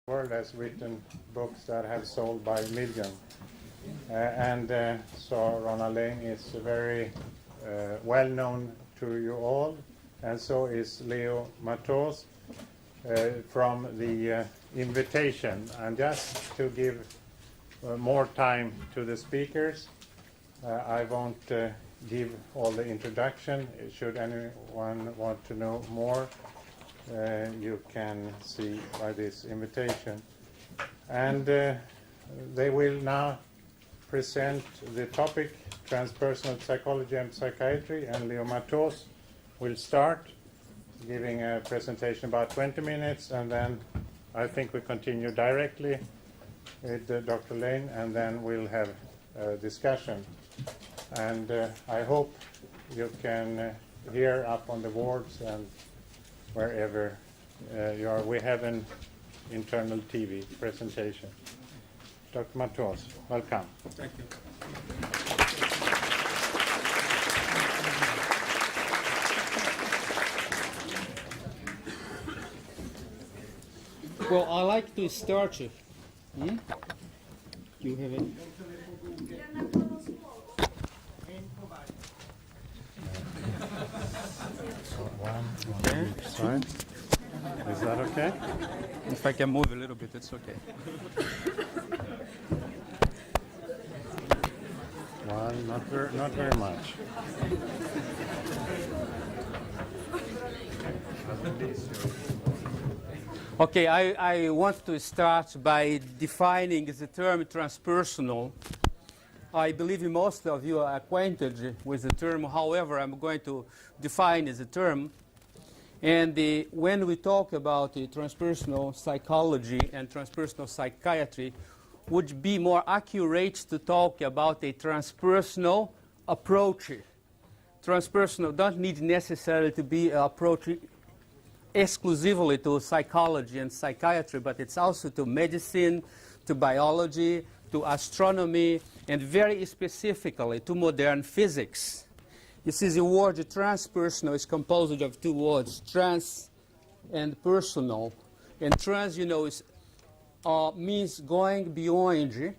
world has written books that have sold by millions. So Ronald Laing is very well known to you all, and so is Matos from the invitation. And just to give more time to the speakers, I won't give all the introduction. Should anyone want to know more, you can see by this invitation. And they will now present the topic, Transpersonal Psychology and Psychiatry, and Matos will start giving a presentation about 20 minutes, and then I think we continue directly with Dr. Laing, and then we'll have a discussion. And I hope you can hear up on the boards and wherever you are. We have an internal TV presentation. Dr. Matos, welcome. Thank you. Well, I like to start. Do you have it? Okay. Sorry. Is that okay? If I can move a little bit, it's okay. Well, not very much. Okay, I want to start by defining the term transpersonal. I believe most of you are acquainted with the term. However, I'm going to define the term. And when we talk about transpersonal psychology and transpersonal psychiatry, would be more accurate to talk about a transpersonal approach. Transpersonal don't need necessarily to be an approach exclusively to psychology and psychiatry, but it's also to medicine, to biology, to astronomy, and very specifically to modern physics. You see, the word transpersonal is composed of two words, trans and personal. And trans, you know, is, means going beyond.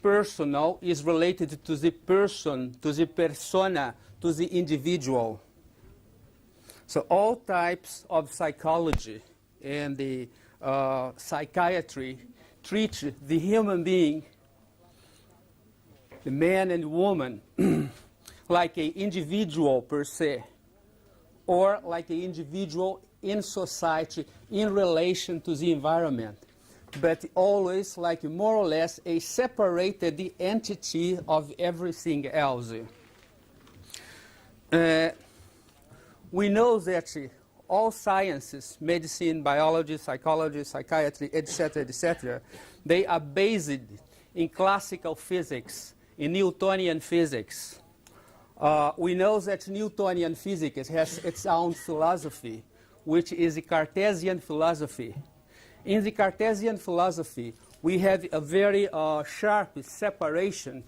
Personal is related to the person, to the persona, to the individual. So all types of psychology and the psychiatry treat the human being, the man and woman, like an individual per se, or like an individual in society in relation to the environment, but always like more or less a separated entity of everything else. We know that all sciences, medicine, biology, psychology, psychiatry, etc., they are based in classical physics, in Newtonian physics. We know that Newtonian physics has its own philosophy, which is the Cartesian philosophy. In the Cartesian philosophy, we have a very sharp separation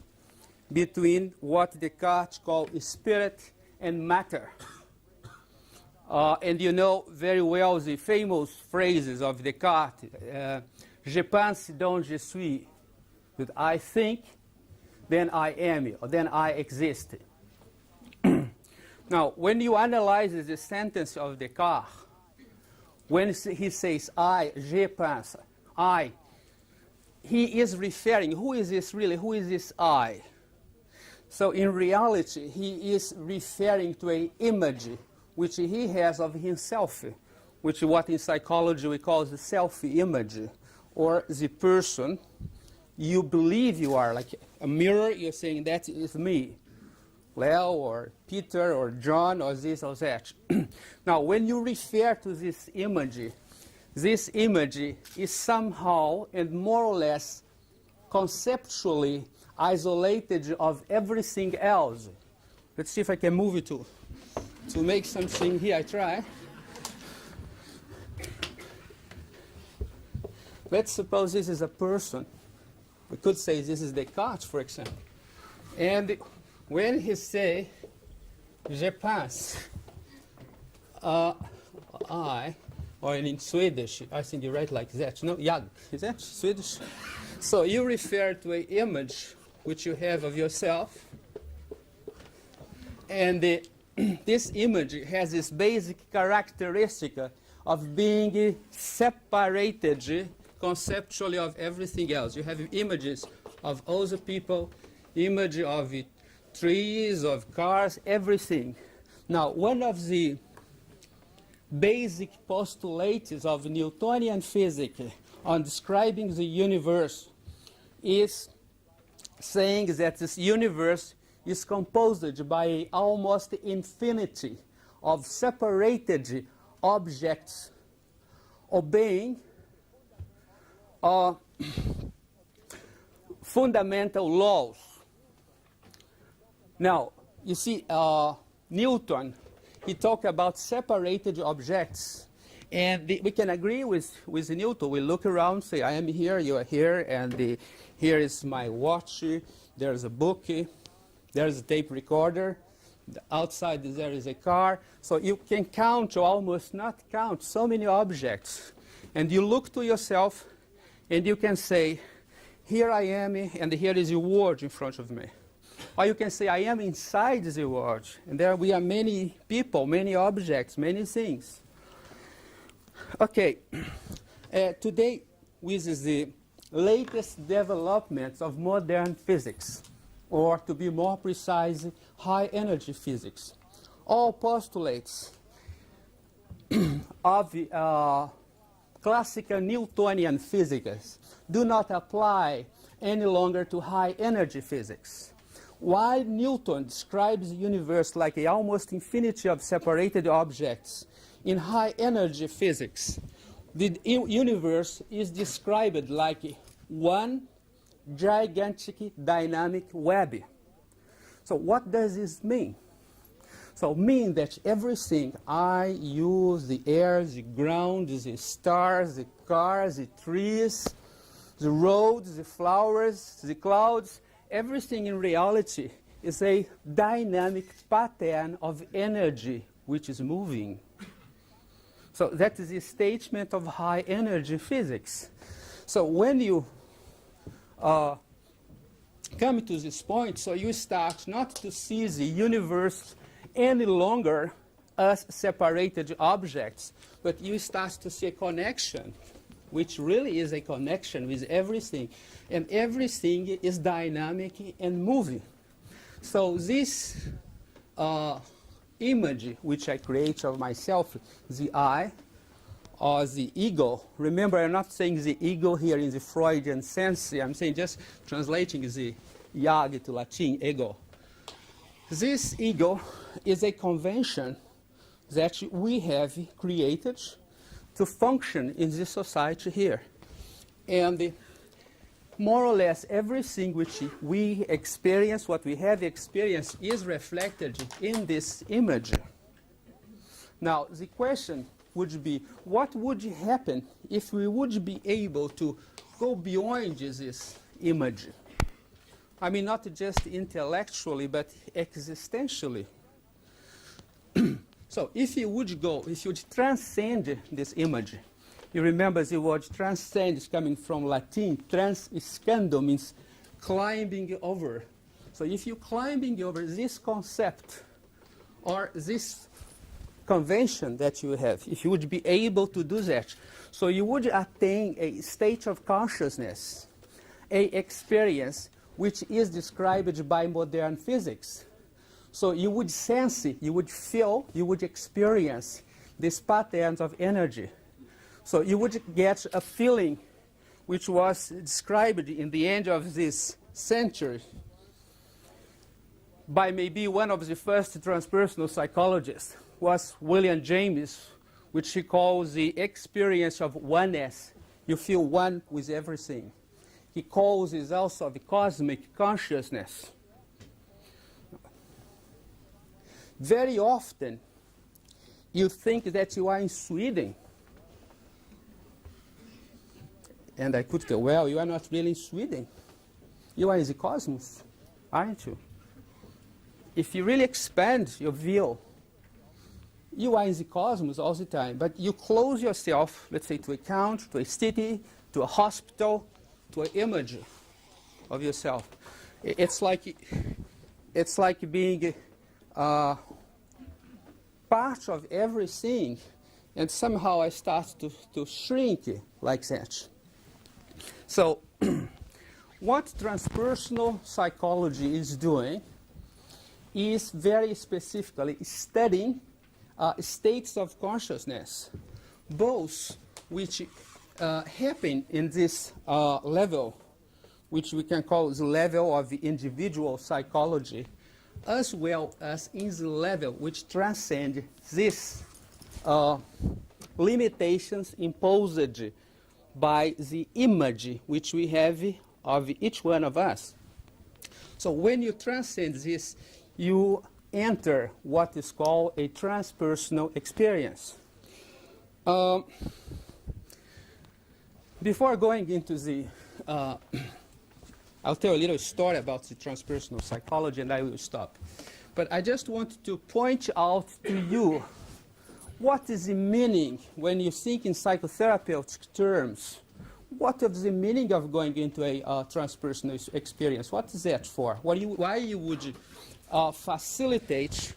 between what Descartes called spirit and matter. And you know very well the famous phrases of Descartes, je pense donc je suis, that I think, then I am, or then I exist. Now, when you analyze the sentence of Descartes, when he says I, je pense, I, he is referring, who is this really, who is this I? So in reality, he is referring to an image which he has of himself, which what in psychology we call the self-image, or the person you believe you are, like a mirror, you're saying that is me, Leo or Peter or John or this or that. Now, when you refer to this image is somehow and more or less conceptually isolated of everything else. Let's see if I can move it to make something here. I try. Let's suppose this is a person. We could say this is Descartes, for example. And when he say, je pense, I, or in Swedish, I think you write like that. No, jag, is that Swedish? So you refer to an image which you have of yourself, and this image has this basic characteristic of being separated conceptually of everything else. You have images of other people, image of trees, of cars, everything. Now, one of the basic postulates of Newtonian physics on describing the universe is saying that this universe is composed by almost infinity of separated objects obeying fundamental laws. Now, you see, Newton, he talked about separated objects. And we can agree with Newton. We look around, say, I am here, you are here, and here is my watch, there's a book, there's a tape recorder, outside there is a car. So you can count, or almost not count, so many objects. And you look to yourself, and you can say, here I am, and here is your world in front of me. Or you can say, I am inside the world, and there we are many people, many objects, many things. Okay, today, with the latest developments of modern physics, or to be more precise, high-energy physics, all postulates of classical Newtonian physics do not apply any longer to high-energy physics. While Newton describes the universe like an almost infinity of separated objects, in high-energy physics, the universe is described like one gigantic dynamic web. So what does this mean? So it means that everything, I, you, the air, the ground, the stars, the cars, the trees, the roads, the flowers, the clouds, everything in reality is a dynamic pattern of energy which is moving. So that is a statement of high energy physics. So when you come to this point, so you start not to see the universe any longer as separated objects, but you start to see a connection, which really is a connection with everything. And everything is dynamic and moving. So this image which I create of myself, the I, or the ego. Remember, I'm not saying the ego here in the Freudian sense. I'm saying just translating the jag to Latin, ego. This ego is a convention that we have created to function in this society here. And more or less everything which we experience, what we have experienced, is reflected in this image. Now, the question would be, what would happen if we would be able to go beyond this image? I mean, not just intellectually, but existentially. So if you would go, if you would transcend this image, you remember the word transcend is coming from Latin. Transcendo means climbing over. So if you're climbing over this concept or this convention that you have, if you would be able to do that, so you would attain a state of consciousness, a experience which is described by modern physics. So you would sense it, you would feel, you would experience these patterns of energy. So you would get a feeling which was described in the end of this century by maybe one of the first transpersonal psychologists, was William James, which he calls the experience of oneness. You feel one with everything. He calls it also the cosmic consciousness. Very often, you think that you are in Sweden. And I could go, well, you are not really in Sweden. You are in the cosmos, aren't you? If you really expand your view, you are in the cosmos all the time, but you close yourself, let's say, to a country, to a city, to a hospital, to an image of yourself. It's like being part of everything, and somehow I start to shrink like that. So what transpersonal psychology is doing is very specifically studying states of consciousness, both which happen in this level, which we can call the level of the individual psychology, as well as in the level which transcend these limitations imposed by the image which we have of each one of us. So when you transcend this, you enter what is called a transpersonal experience. Before going into the, I'll tell a little story about the transpersonal psychology and I will stop. But I just want to point out to you what is the meaning when you think in psychotherapeutic terms. What is the meaning of going into a transpersonal experience? What is that for? Why you would facilitate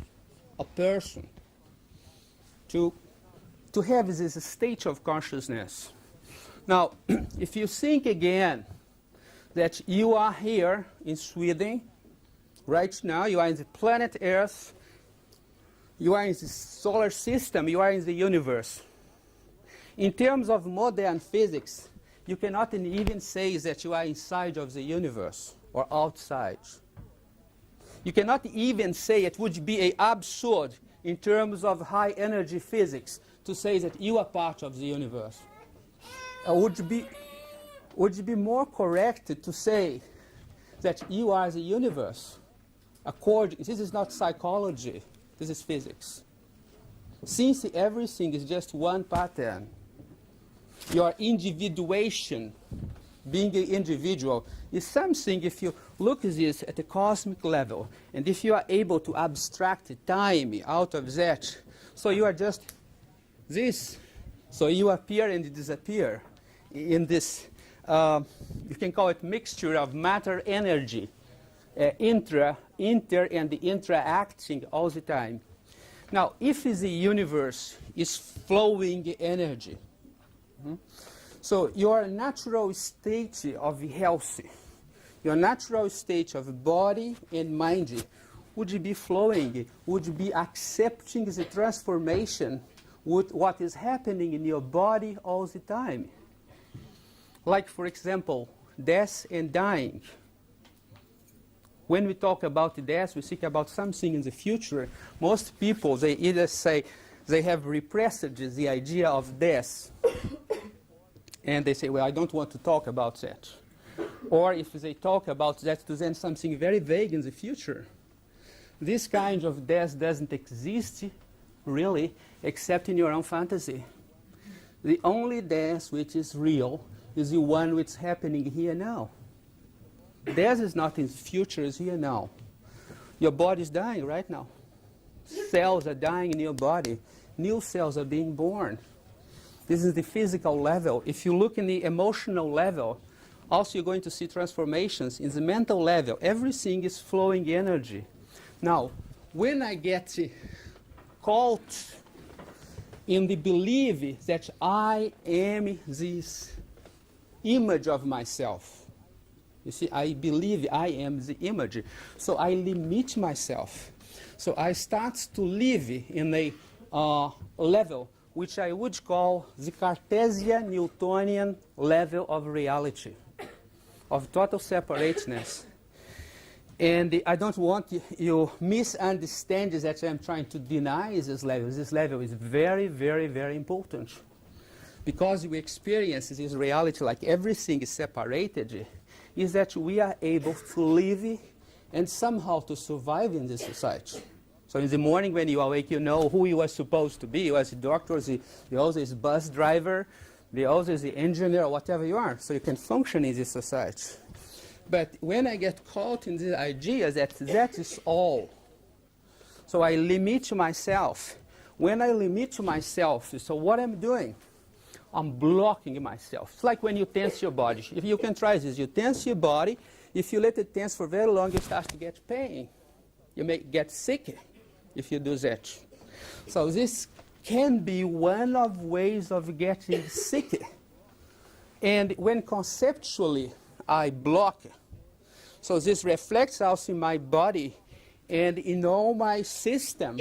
a person to have this state of consciousness? Now, if you think again that you are here in Sweden, right now, you are in the planet Earth, you are in the solar system, you are in the universe. In terms of modern physics, you cannot even say that you are inside of the universe or outside. You cannot even say it would be absurd in terms of high energy physics to say that you are part of the universe. Would it be more correct to say that you are the universe? This is not psychology, this is physics. Since everything is just one pattern, your individuation, being an individual, is something, if you look at this at a cosmic level, and if you are able to abstract time out of that, so you are just this, so you appear and disappear in this, you can call it mixture of matter energy, inter and interacting all the time. Now, if the universe is flowing energy, so your natural state of health, your natural state of body and mind would be flowing, would be accepting the transformation with what is happening in your body all the time. Like, for example, death and dying. When we talk about death, we think about something in the future. Most people, they either say they have repressed the idea of death, and they say, well, I don't want to talk about that. Or if they talk about that, to them something very vague in the future. This kind of death doesn't exist, really, except in your own fantasy. The only death which is real is the one which is happening here now. Death is not in the future, it's here now. Your body is dying right now. Cells are dying in your body. New cells are being born. This is the physical level. If you look in the emotional level, also you're going to see transformations. In the mental level, everything is flowing energy. Now, when I get caught in the belief that I am this image of myself, you see, I believe I am the image, so I limit myself. So I start to live in a level which I would call the Cartesian Newtonian level of reality, of total separateness. And I don't want you misunderstand that I'm trying to deny this level. This level is very, very, very important. Because we experience this reality like everything is separated, is that we are able to live and somehow to survive in this society. So in the morning when you awake, you know who you are supposed to be. You are the doctor, the other is bus driver, the other is the engineer, or whatever you are. So you can function in this society. But when I get caught in the idea that that is all, so I limit myself when I limit myself, so what I'm doing, I'm blocking myself. It's like when you tense your body. If you can try this, you tense your body. If you let it tense for very long, you start to get pain. You may get sick if you do that. So this can be one of ways of getting sick. And when conceptually I block, so this reflects also in my body and in all my system.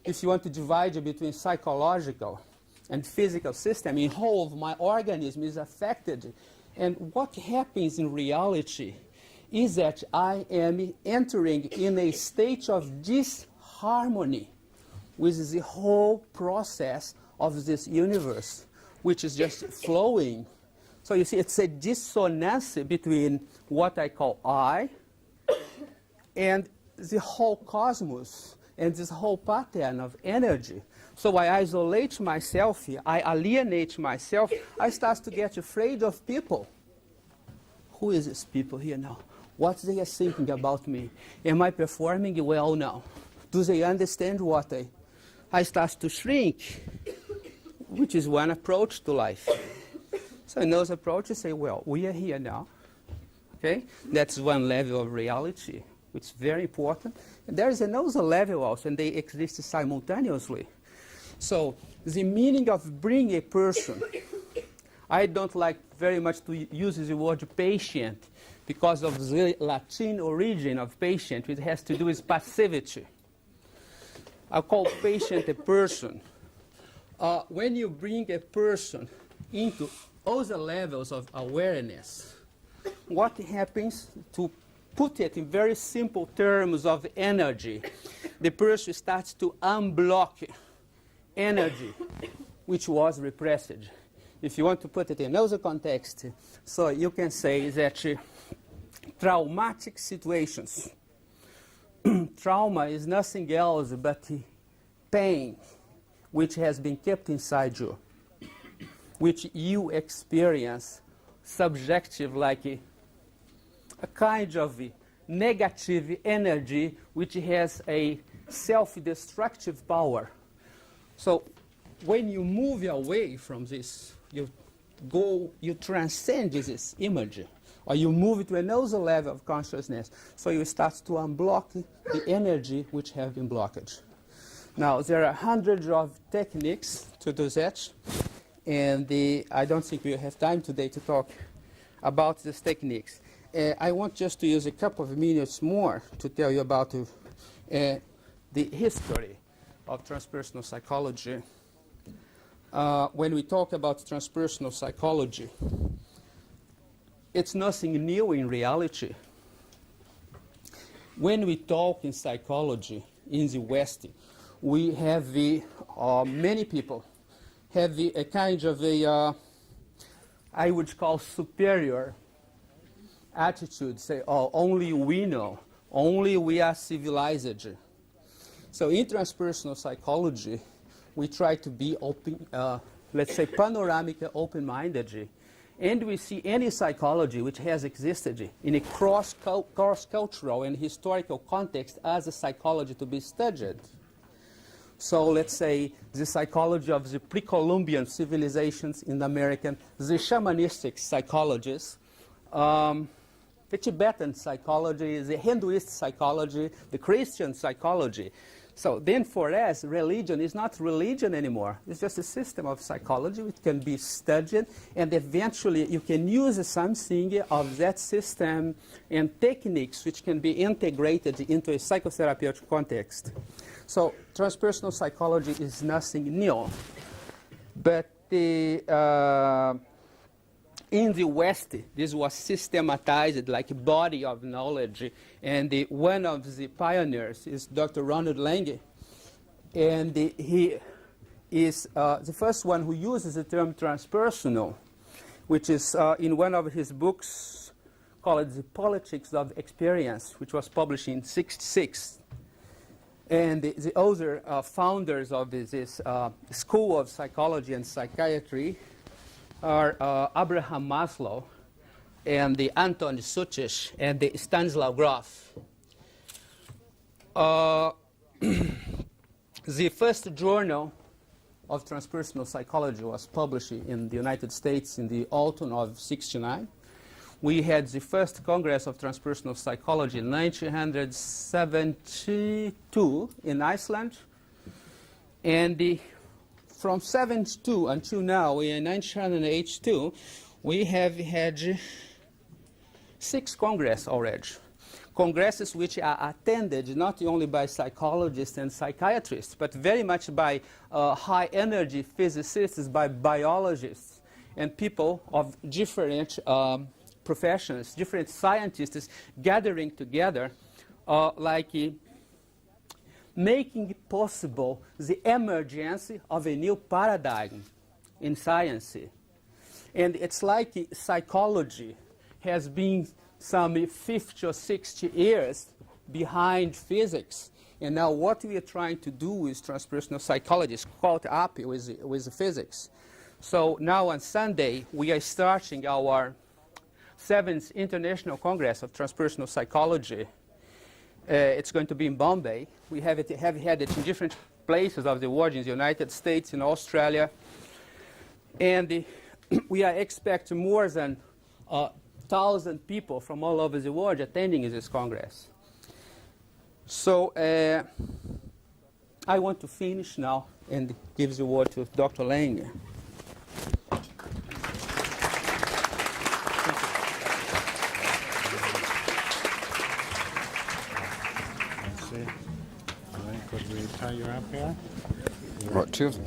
If you want to divide it between psychological and physical system, in whole, my organism is affected. And what happens in reality is that I am entering in a state of disharmony with the whole process of this universe, which is just flowing. So you see, it's a dissonance between what I call I and the whole cosmos and this whole pattern of energy. So I isolate myself here, I alienate myself, I start to get afraid of people. Who is this people here now? What they are thinking about me? Am I performing well now? Do they understand what I start to shrink, which is one approach to life. So in those approaches say, well, we are here now. Okay? That's one level of reality, which is very important. And there is another level also, and they exist simultaneously. So the meaning of bringing a person, I don't like very much to use the word patient because of the Latin origin of patient, which has to do with passivity. I call patient a person. When you bring a person into other levels of awareness, what happens, to put it in very simple terms of energy, the person starts to unblock energy which was repressed. If you want to put it in another context, so you can say that traumatic situations, trauma is nothing else but pain which has been kept inside you, which you experience subjective, like a kind of negative energy which has a self-destructive power. So when you move away from this, you transcend this image, or you move to another level of consciousness, so you start to unblock the energy which have been blocked. Now, there are hundreds of techniques to do that, and I don't think we have time today to talk about these techniques. I want just to use a couple of minutes more to tell you about the history of transpersonal psychology. When we talk about transpersonal psychology, it's nothing new in reality. When we talk in psychology in the West, we have many people have a kind of I would call superior attitude, say, oh, only we know, only we are civilized. So in transpersonal psychology, we try to be open, let's say panoramic, open-minded, and we see any psychology which has existed in a cross-cultural and historical context as a psychology to be studied. So let's say the psychology of the pre-Columbian civilizations in America, the shamanistic psychologists, the Tibetan psychology, the Hinduist psychology, the Christian psychology. So then for us, religion is not religion anymore. It's just a system of psychology which can be studied, and eventually you can use something of that system and techniques which can be integrated into a psychotherapeutic context. So transpersonal psychology is nothing new. But in the West, this was systematized like a body of knowledge, and one of the pioneers is Dr. Ronald Laing, and he is the first one who uses the term transpersonal, which is in one of his books called The Politics of Experience, which was published in 1966. And the other founders of this school of psychology and psychiatry are Abraham Maslow and the Anton Suchich and the Stanislaw Grof. The first journal of transpersonal psychology was published in the United States in the autumn of '69. We had the first Congress of Transpersonal Psychology in 1972 in Iceland. And from '72 until now, in 1982, we have had 6 congresses already. Congresses which are attended not only by psychologists and psychiatrists, but very much by high-energy physicists, by biologists, and people of different professions, different scientists gathering together, making possible the emergence of a new paradigm in science. And it's like psychology has been some 50 or 60 years behind physics. And now what we are trying to do with transpersonal psychology is caught up with physics. So now on Sunday, we are starting our 7th International Congress of Transpersonal Psychology. It's going to be in Bombay. We have had it in different places of the world, in the United States, in Australia. And we are expecting more than 1,000 people from all over the world attending this Congress. So I want to finish now and give the word to Dr. Laing. Could we tie you up here? Right, cheers.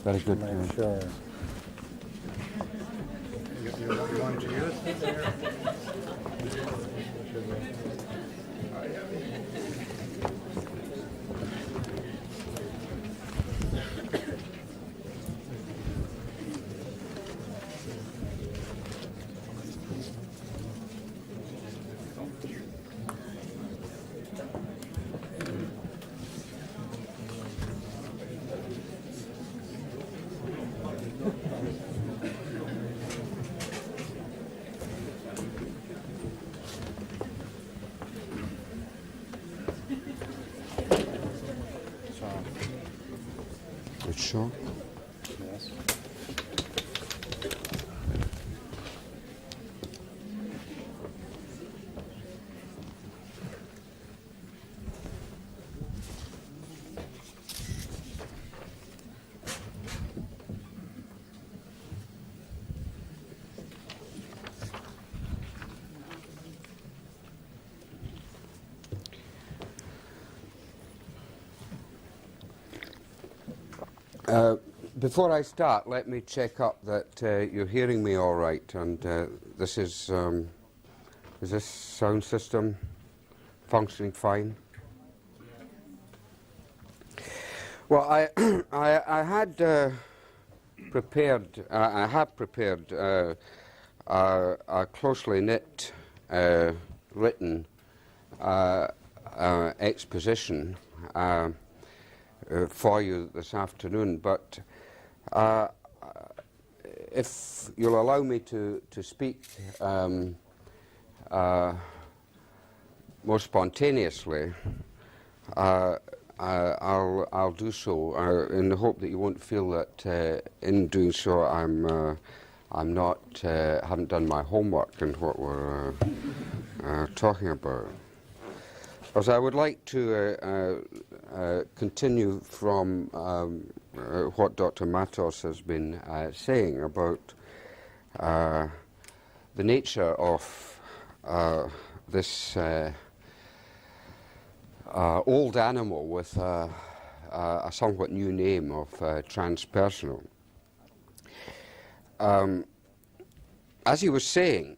Very good. Make sure. You want to use it there? Sure. Yes. Before I start, let me check up that you're hearing me all right, and this is this sound system functioning fine? Well, I had prepared, I have prepared a closely knit, written exposition for you this afternoon, but if you'll allow me to speak more spontaneously, I'll do so in the hope that you won't feel that in doing so I'm not haven't done my homework in what we're talking about. Because I would like to continue from what Dr. Matos has been saying about the nature of this old animal with a somewhat new name of transpersonal. As he was saying,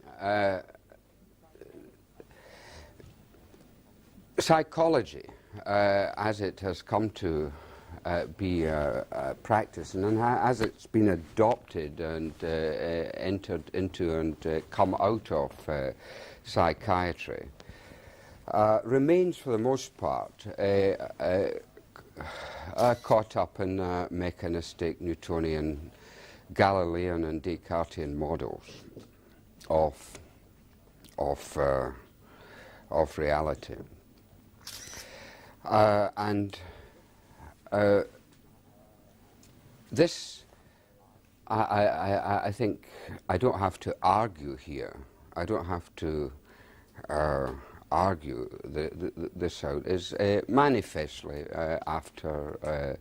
psychology, as it has come to be practiced and as it's been adopted and entered into and come out of psychiatry, remains for the most part caught up in mechanistic Newtonian, Galilean and Descartesian models of reality. And this, I think, I don't have to argue here. I don't have to argue this out. Is manifestly after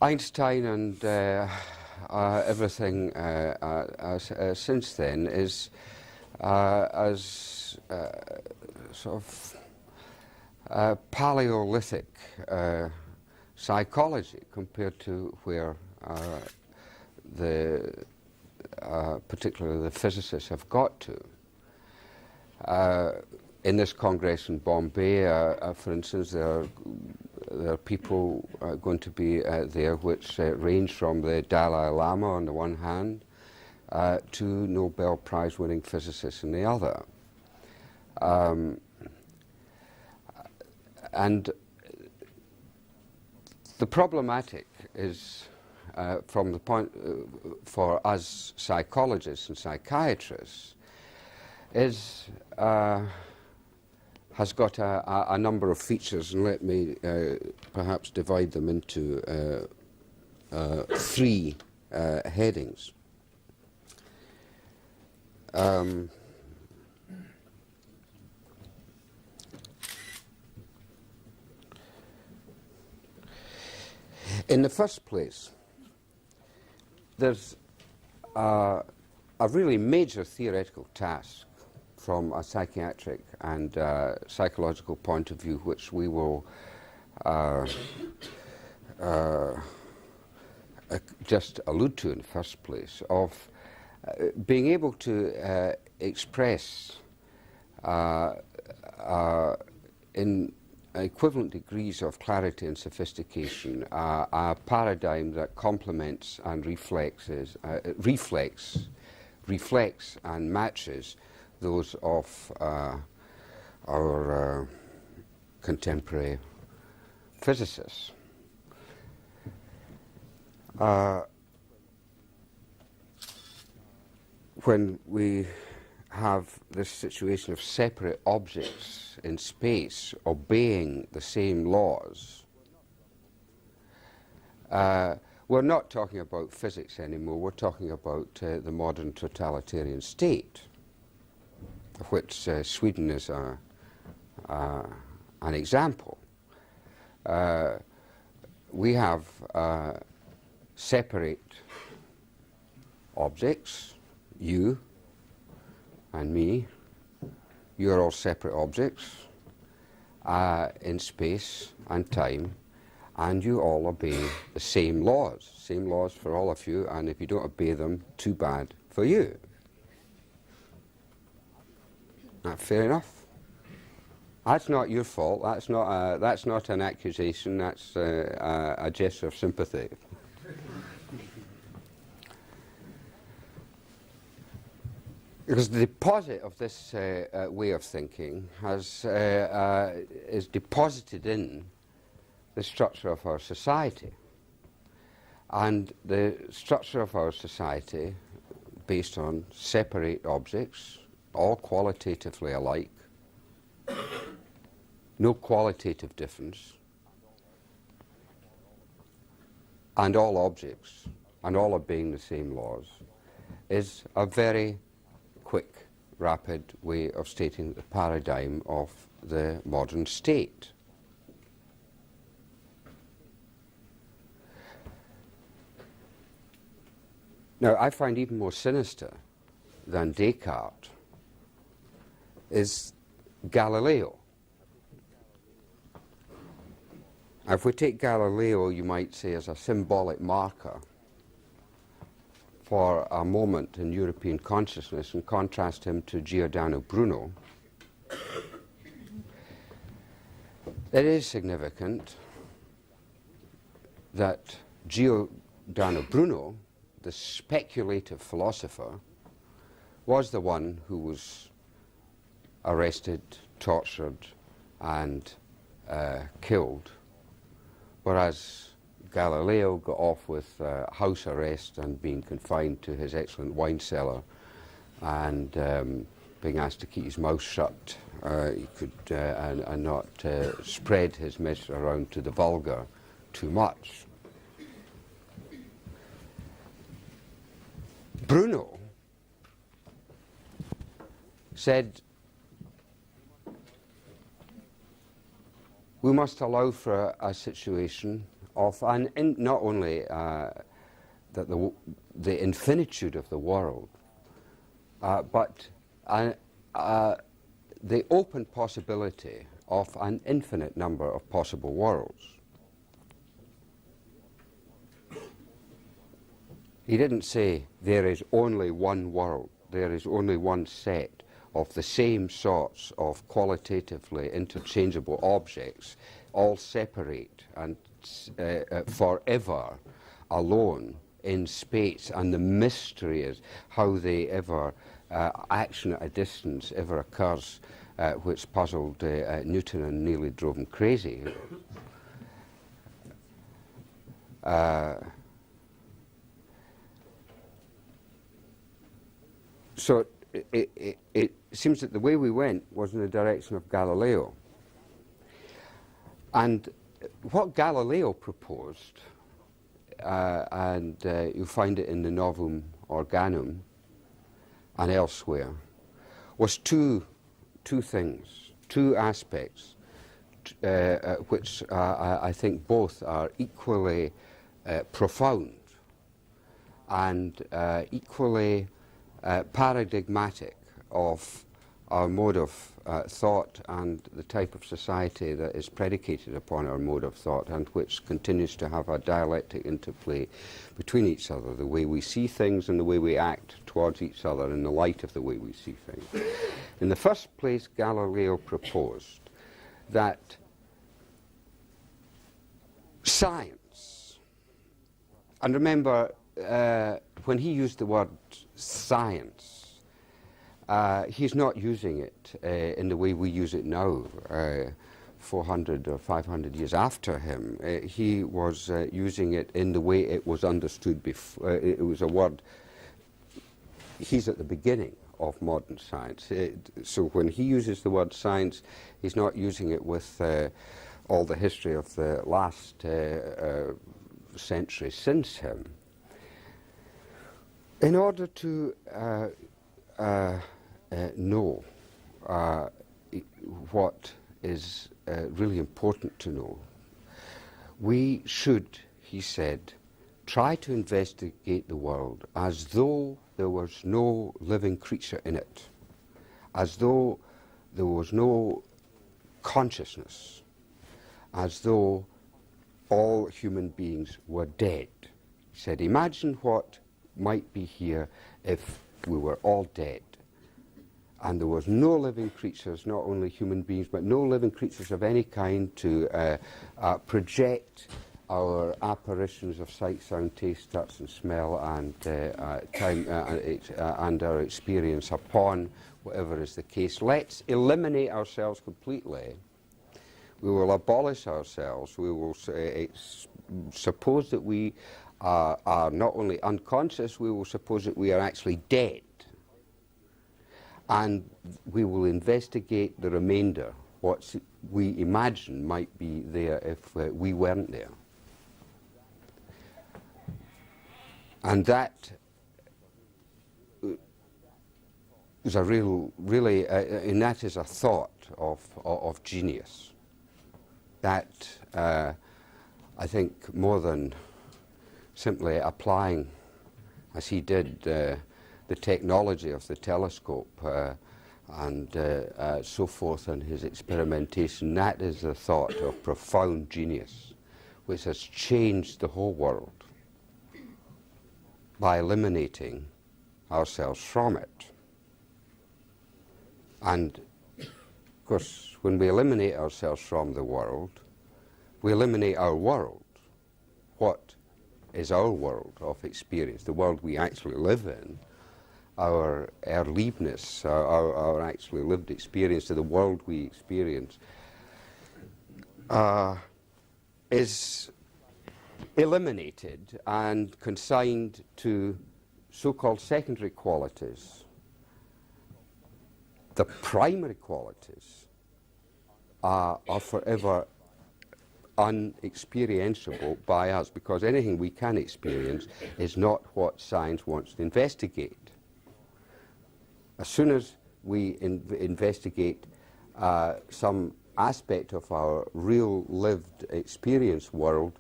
Einstein and everything since then is as sort of Paleolithic psychology compared to where particularly the physicists have got to. In this Congress in Bombay, for instance, there are people going to be there which range from the Dalai Lama on the one hand to Nobel Prize winning physicists on the other. And the problematic is, from the point for us psychologists and psychiatrists, is has got a number of features, and let me perhaps divide them into three headings. In the first place, there's a really major theoretical task from a psychiatric and psychological point of view, which we will just allude to in the first place, of being able to express in equivalent degrees of clarity and sophistication a paradigm that complements and reflects and matches those of our contemporary physicists. When we have this situation of separate objects in space obeying the same laws, we're not talking about physics anymore, we're talking about the modern totalitarian state, of which Sweden is an example. We have separate objects, you and me. You're all separate objects in space and time, and you all obey the same laws for all of you, and if you don't obey them, too bad for you. That fair enough? That's not your fault. That's not an accusation. That's a gesture of sympathy. Because the deposit of this way of thinking is deposited in the structure of our society. And the structure of our society, based on separate objects, all qualitatively alike, no qualitative difference, and all objects, and all obeying the same laws, is a very quick, rapid way of stating the paradigm of the modern state. Now, I find even more sinister than Descartes is Galileo. If we take Galileo, you might say, as a symbolic marker for a moment in European consciousness and contrast him to Giordano Bruno, it is significant that Giordano Bruno, the speculative philosopher, was the one who was arrested, tortured, and killed, whereas Galileo got off with house arrest and being confined to his excellent wine cellar and being asked to keep his mouth shut. He could and not spread his message around to the vulgar too much. Bruno said, we must allow for a situation of not only that the infinitude of the world, but the open possibility of an infinite number of possible worlds. He didn't say there is only one world, there is only one set of the same sorts of qualitatively interchangeable objects, all separate and forever alone in space, and the mystery is how they ever action at a distance ever occurs, which puzzled Newton and nearly drove him crazy. So it seems that the way we went was in the direction of Galileo. And what Galileo proposed, and you'll find it in the Novum Organum and elsewhere, was two things, two aspects, which I think both are equally profound and equally paradigmatic of our mode of thought and the type of society that is predicated upon our mode of thought, and which continues to have a dialectic interplay between each other, the way we see things and the way we act towards each other in the light of the way we see things. In the first place, Galileo proposed that science, and remember, when he used the word science, he's not using it in the way we use it now, 400 or 500 years after him. He was using it in the way it was understood before. It was a word, he's at the beginning of modern science. So when he uses the word science, he's not using it with all the history of the last century since him. In order to know what is really important to know, we should, he said, try to investigate the world as though there was no living creature in it, as though there was no consciousness, as though all human beings were dead. He said, imagine what might be here if we were all dead and there was no living creatures, not only human beings, but no living creatures of any kind to project our apparitions of sight, sound, taste, touch and smell and time and our experience upon whatever is the case. Let's eliminate ourselves completely. We will abolish ourselves. We will suppose that we are not only unconscious, we will suppose that we are actually dead. And we will investigate the remainder, what we imagine might be there if we weren't there. And that is a really, and that is a thought of genius. That, I think, more than simply applying, as he did, the technology of the telescope and so forth in his experimentation, that is a thought of profound genius, which has changed the whole world by eliminating ourselves from it. And, of course, when we eliminate ourselves from the world, we eliminate our world. What is our world of experience, the world we actually live in, our Erlebnis, our actually lived experience of the world we experience, is eliminated and consigned to so-called secondary qualities. the primary qualities are forever unexperienceable by us, because anything we can experience is not what science wants to investigate. As soon as we investigate some aspect of our real lived experience world,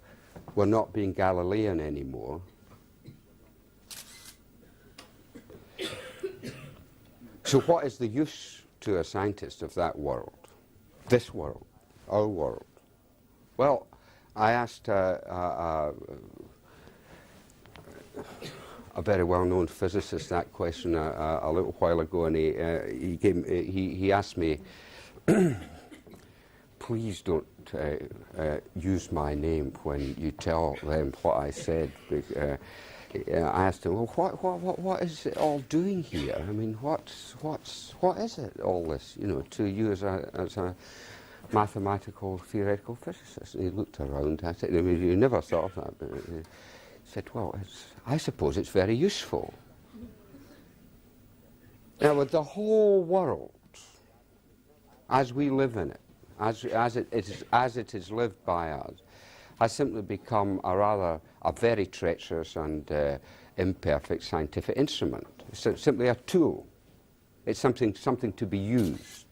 we're not being Galilean anymore. So what is the use to a scientist of that world? This world, our world? Well, I asked a very well-known physicist that question a little while ago, and he asked me, please don't use my name when you tell them what I said. I asked him, well, what is it all doing here? I mean, what is it, all this, you know, to you as a mathematical theoretical physicist? And he looked around at it. I mean, you never thought of that, but he said, well, I suppose it's very useful. Now, with the whole world, as we live in it, as it is lived by us, has simply become a very treacherous and imperfect scientific instrument. It's simply a tool. It's something to be used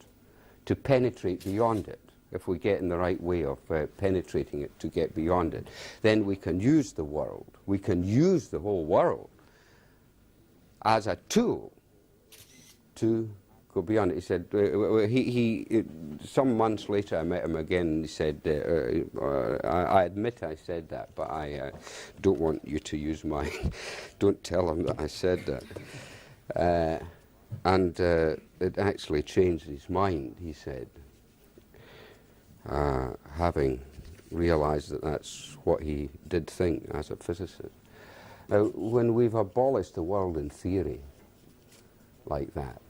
to penetrate beyond it. If we get in the right way of penetrating it to get beyond it, then we can use the world. We can use the whole world as a tool to go beyond it. He said, some months later I met him again, and he said, I admit I said that, but I don't want you to use my, don't tell him that I said that. And it actually changed his mind, he said, having realized that that's what he did think as a physicist. Now, when we've abolished the world in theory like that,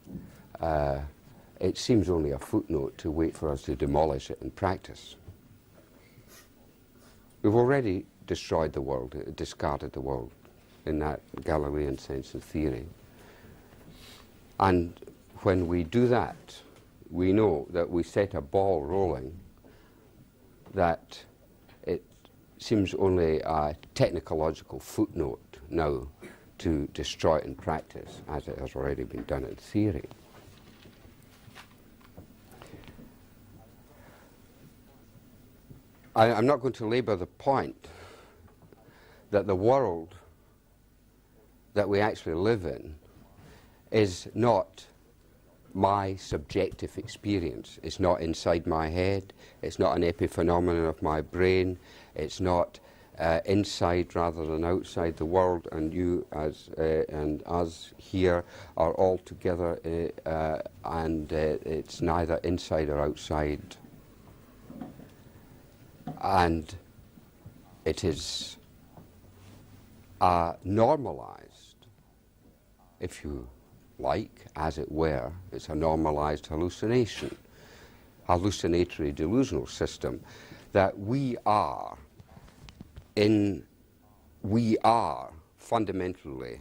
it seems only a footnote to wait for us to demolish it in practice. We've already destroyed the world, discarded the world in that Galilean sense of theory. And when we do that, we know that we set a ball rolling, that it seems only a technological footnote now to destroy it in practice, as it has already been done in theory. I'm not going to labour the point that the world that we actually live in is not my subjective experience. It's not inside my head. It's not an epiphenomenon of my brain. It's not inside rather than outside the world, and you and us here are all together, and it's neither inside or outside. And it is normalized, if you like, as it were. It's a normalized hallucination, hallucinatory delusional system that we are fundamentally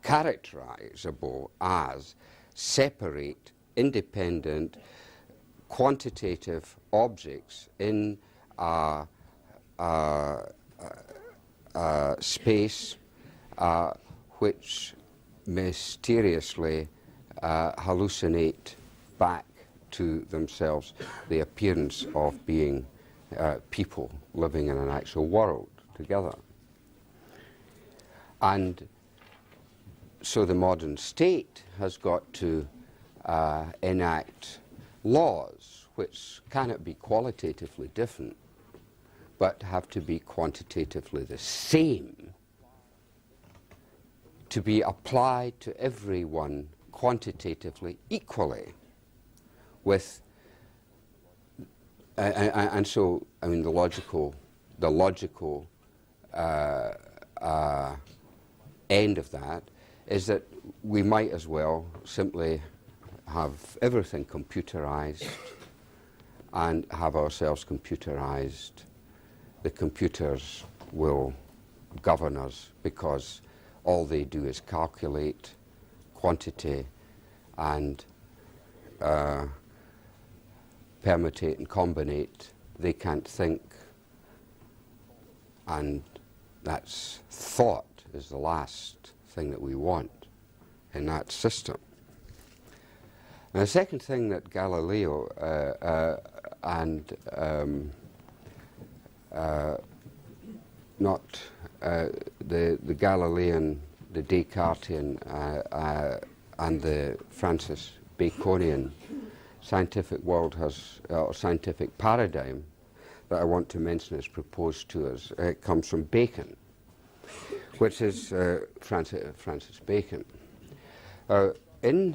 characterizable as separate, independent, quantitative objects in space which mysteriously hallucinate back to themselves the appearance of being people living in an actual world together. And so the modern state has got to enact laws which cannot be qualitatively different, but have to be quantitatively the same, to be applied to everyone quantitatively equally, with and so, I mean, the logical end of that is that we might as well simply have everything computerized and have ourselves computerized. The computers will govern us because all they do is calculate quantity and permutate and combinate. They can't think, and that's thought is the last thing that we want in that system. And the second thing that Galileo and not the Galilean, the Descartian, and the Francis Baconian scientific world has, or scientific paradigm that I want to mention is proposed to us. It comes from Bacon, which is Francis Bacon. I'm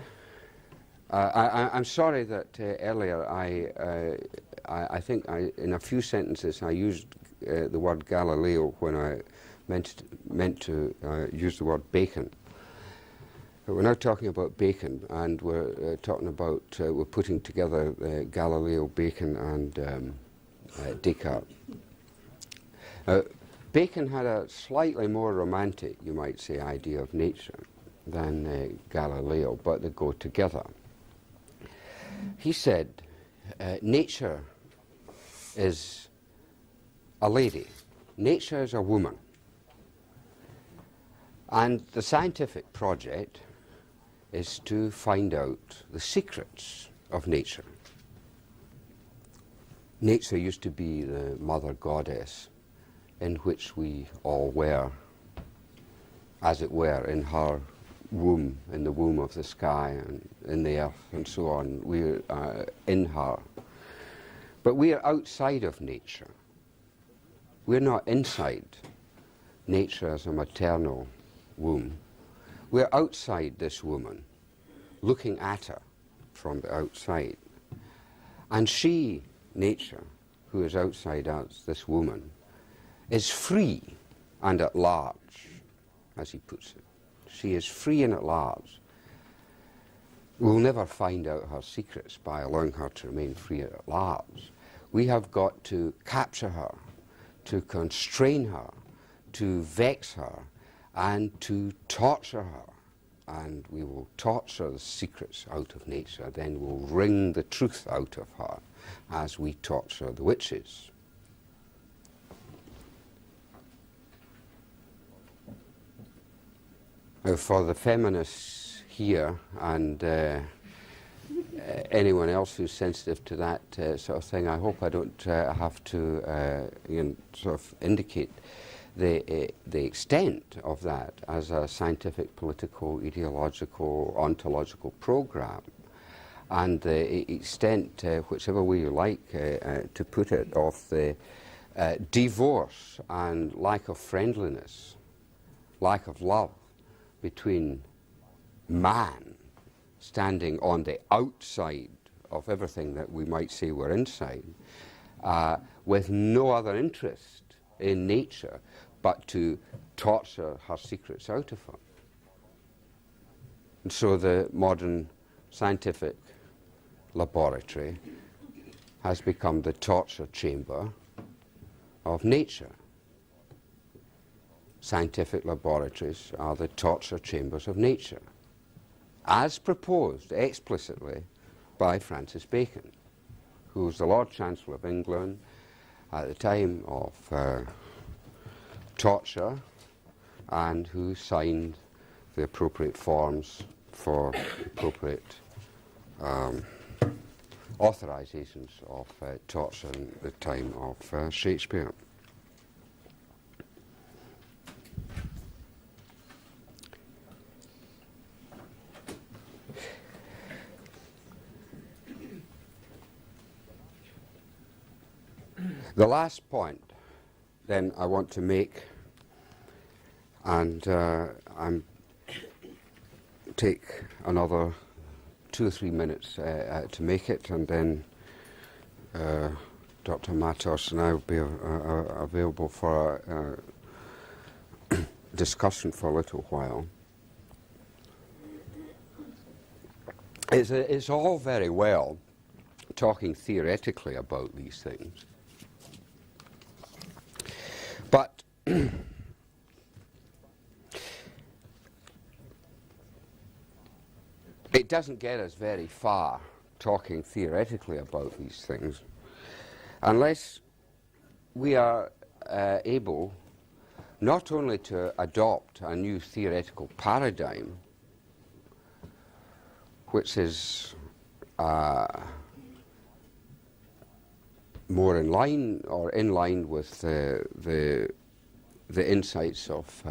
sorry that earlier I think in a few sentences I used the word Galileo when I meant to use the word Bacon. But we're now talking about Bacon, and we're talking about we're putting together Galileo, Bacon, and Descartes. Bacon had a slightly more romantic, you might say, idea of nature than Galileo, but they go together. He said, nature is a lady. Nature is a woman. And the scientific project is to find out the secrets of nature. Nature used to be the mother goddess in which we all were, as it were, in her womb, in the womb of the sky and in the earth and so on. We're in her. But we are outside of nature. We're not inside nature as a maternal womb. We're outside this woman, looking at her from the outside. And she, nature, who is outside us, this woman, is free and at large, as he puts it. She is free and at large. We'll never find out her secrets by allowing her to remain free and at large. We have got to capture her, to constrain her, to vex her, and to torture her. And we will torture the secrets out of nature, then we'll wring the truth out of her as we torture the witches. Now, for the feminists here and anyone else who's sensitive to that sort of thing, I hope I don't have to sort of indicate the extent of that as a scientific, political, ideological, ontological program, and the extent, whichever way you like to put it, of the divorce and lack of friendliness, lack of love between man standing on the outside of everything that we might say we're inside, with no other interest in nature but to torture her secrets out of her. And so the modern scientific laboratory has become the torture chamber of nature. Scientific laboratories are the torture chambers of nature, as proposed explicitly by Francis Bacon, who was the Lord Chancellor of England at the time of torture, and who signed the appropriate forms for appropriate authorizations of torture in the time of Shakespeare. The last point, then, I want to make, and I'm take another 2 or 3 minutes to make it, and then Dr. Matos and I will be available for discussion for a little while. It's all very well talking theoretically about these things, but it doesn't get us very far talking theoretically about these things unless we are able not only to adopt a new theoretical paradigm, which is more in line with the insights of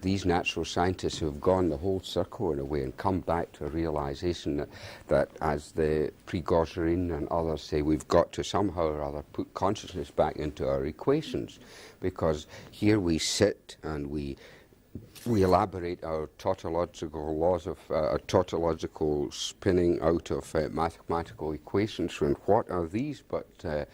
these natural scientists who have gone the whole circle in a way and come back to a realization that as the Prigozhin and others say, we've got to somehow or other put consciousness back into our equations, because here we sit and we elaborate our tautological laws of tautological spinning out of mathematical equations. And what are these but the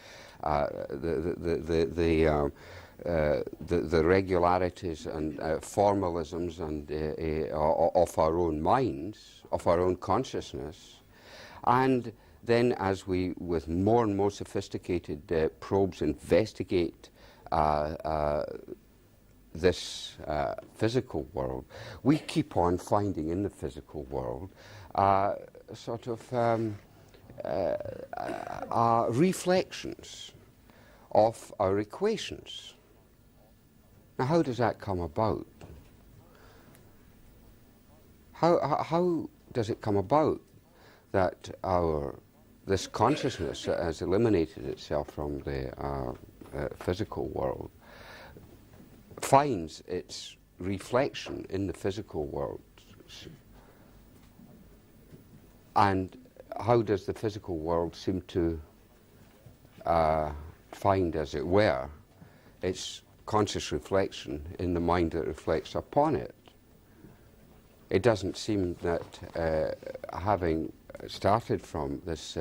regularities and formalisms and of our own minds, of our own consciousness, and then as we, with more and more sophisticated probes, investigate this physical world, we keep on finding in the physical world sort of reflections of our equations. Now, how does that come about? How does it come about that this consciousness has eliminated itself from the physical world finds its reflection in the physical world? And how does the physical world seem to find, as it were, its conscious reflection in the mind that reflects upon it? It doesn't seem that having started from this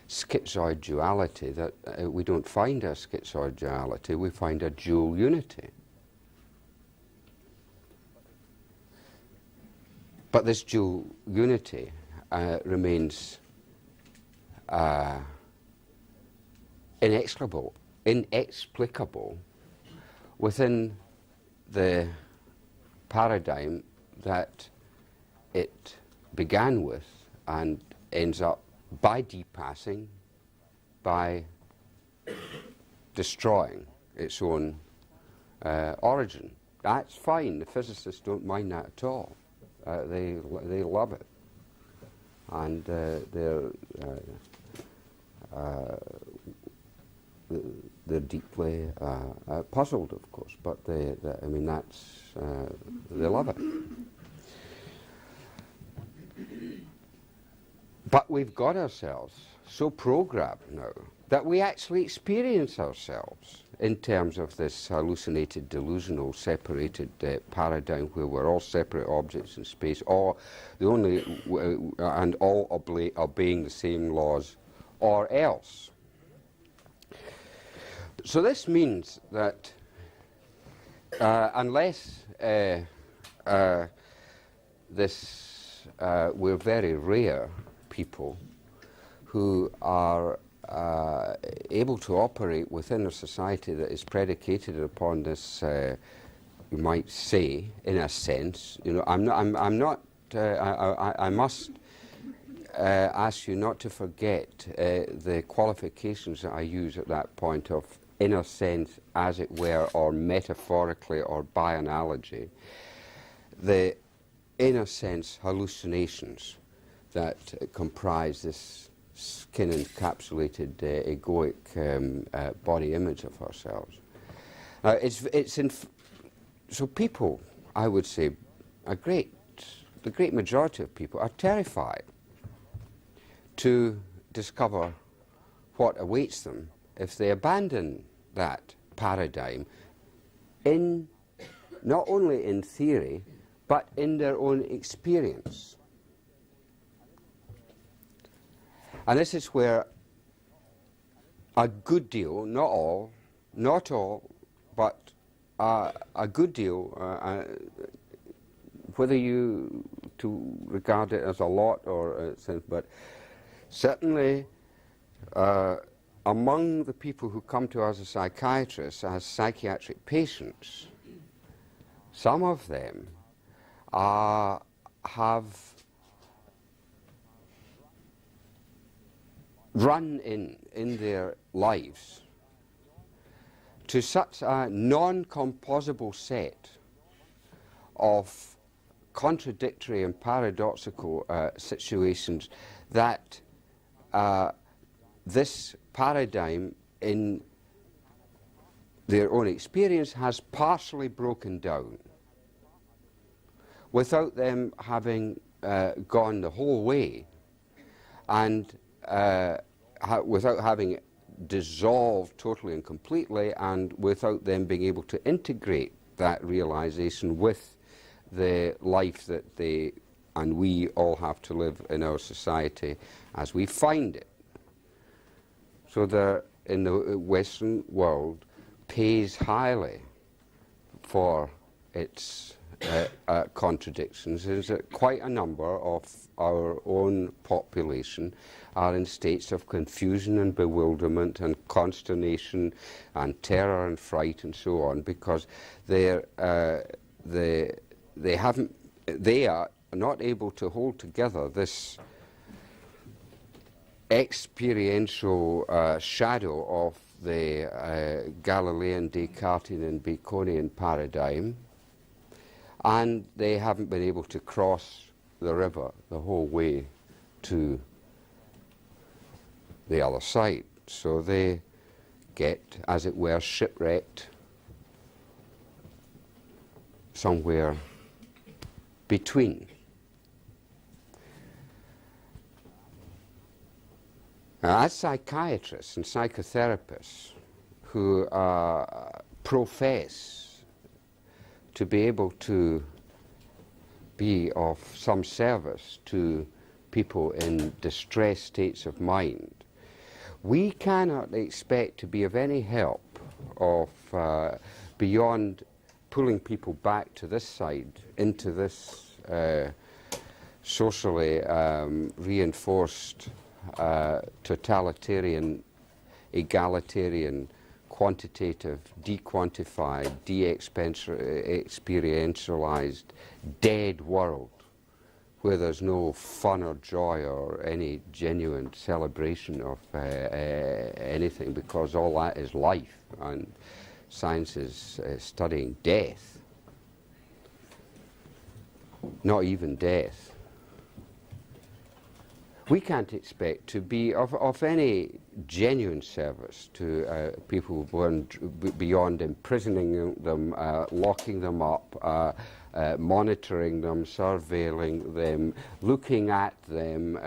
schizoid duality, that we don't find a schizoid duality, we find a dual unity. But this dual unity remains inexplicable within the paradigm that it began with and ends up by depassing, by destroying its own origin. That's fine. The physicists don't mind that at all. They love it, and they're deeply puzzled, of course. But I mean, that's they love it. But we've got ourselves so programmed now that we actually experience ourselves in terms of this hallucinated, delusional, separated paradigm where we're all separate objects in space, all obeying the same laws, or else. So this means that unless we're very rare people who are able to operate within a society that is predicated upon this, you might say, in a sense. You know, I must ask you not to forget the qualifications that I use at that point of, in a sense, as it were, or metaphorically, or by analogy, the, in a sense, hallucinations that comprise this skin-encapsulated egoic body image of ourselves. So people, I would say, the great majority of people are terrified to discover what awaits them if they abandon that paradigm, not only in theory, but in their own experience. And this is where a good deal, not all, but a good deal, whether you to regard it as a lot or but certainly among the people who come to us as psychiatrists, as psychiatric patients, some of them have run in their lives to such a non-composable set of contradictory and paradoxical situations that this paradigm in their own experience has partially broken down without them having gone the whole way and without having dissolved totally and completely, and without them being able to integrate that realization with the life that they and we all have to live in our society as we find it. So that in the Western world pays highly for its contradictions. There's quite a number of our own population are in states of confusion and bewilderment and consternation and terror and fright and so on, because they are not able to hold together this experiential shadow of the Galilean, Descartesian and Baconian paradigm, and they haven't been able to cross the river the whole way to the other side. So they get, as it were, shipwrecked somewhere between. As psychiatrists and psychotherapists who profess to be able to be of some service to people in distressed states of mind, we cannot expect to be of any help of beyond pulling people back to this side into this socially reinforced totalitarian, egalitarian, quantitative, dequantified, de-experientialized, dead world where there's no fun or joy or any genuine celebration of anything, because all that is life, and science is studying death, not even death. We can't expect to be of any genuine service to people beyond imprisoning them, locking them up, monitoring them, surveilling them, looking at them,